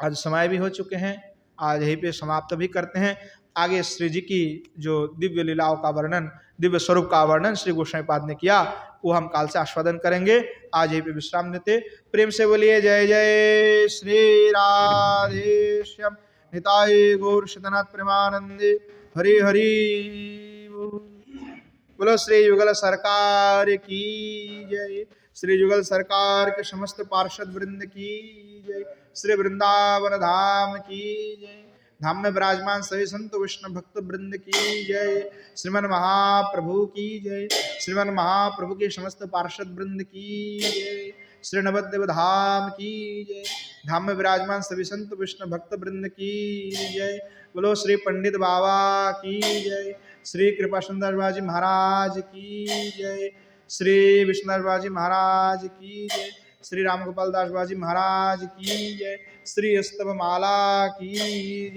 आज समय भी हो चुके हैं, आज यहीं पे समाप्त भी करते हैं। आगे श्री जी की जो दिव्य लीलाओं का वर्णन, दिव्य स्वरूप का वर्णन श्री गोस्वामी पाद ने किया, वो हम काल से आस्वादन करेंगे। आज यहीं पे विश्राम देते। प्रेम से बोलिए जय जय श्री राधेश्याम निताय गौर शतनाथ प्रेमानंदे हरि हरि। बोलो श्री युगल सरकार की जय। श्री युगल सरकार के समस्त पार्षद वृंद की जय। श्री वृंदावन धाम की जय। धाम में विराजमान सभी संत विष्णु भक्त वृंद की जय। श्रीमन महाप्रभु की जय। श्रीमन महाप्रभु के समस्त पार्षद वृंद की जय। श्री नवद्वीप धाम की जय। धाम में विराजमान सभी संत विष्णु भक्त वृंद की जय। बोलो श्री पंडित बाबा की जय। श्री कृपा सुंदर बाजी महाराज की जय। श्री विष्णु बाजी महाराज की जय। श्री राम गोपाल दास बाजी महाराज की जय। श्री स्तव माला की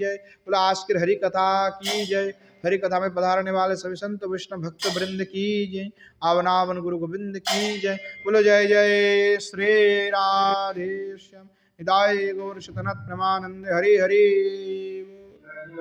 जय। बोलो आज की हरि कथा की जय। हरि कथा में पधारने वाले सभी संत विष्णु भक्त वृंद की जय। आवनावन गुरु गोविंद की जय। बोलो जय जय श्री राधे श्याम। निताय गौर शतनाथ प्रेमानंद हरि हरि।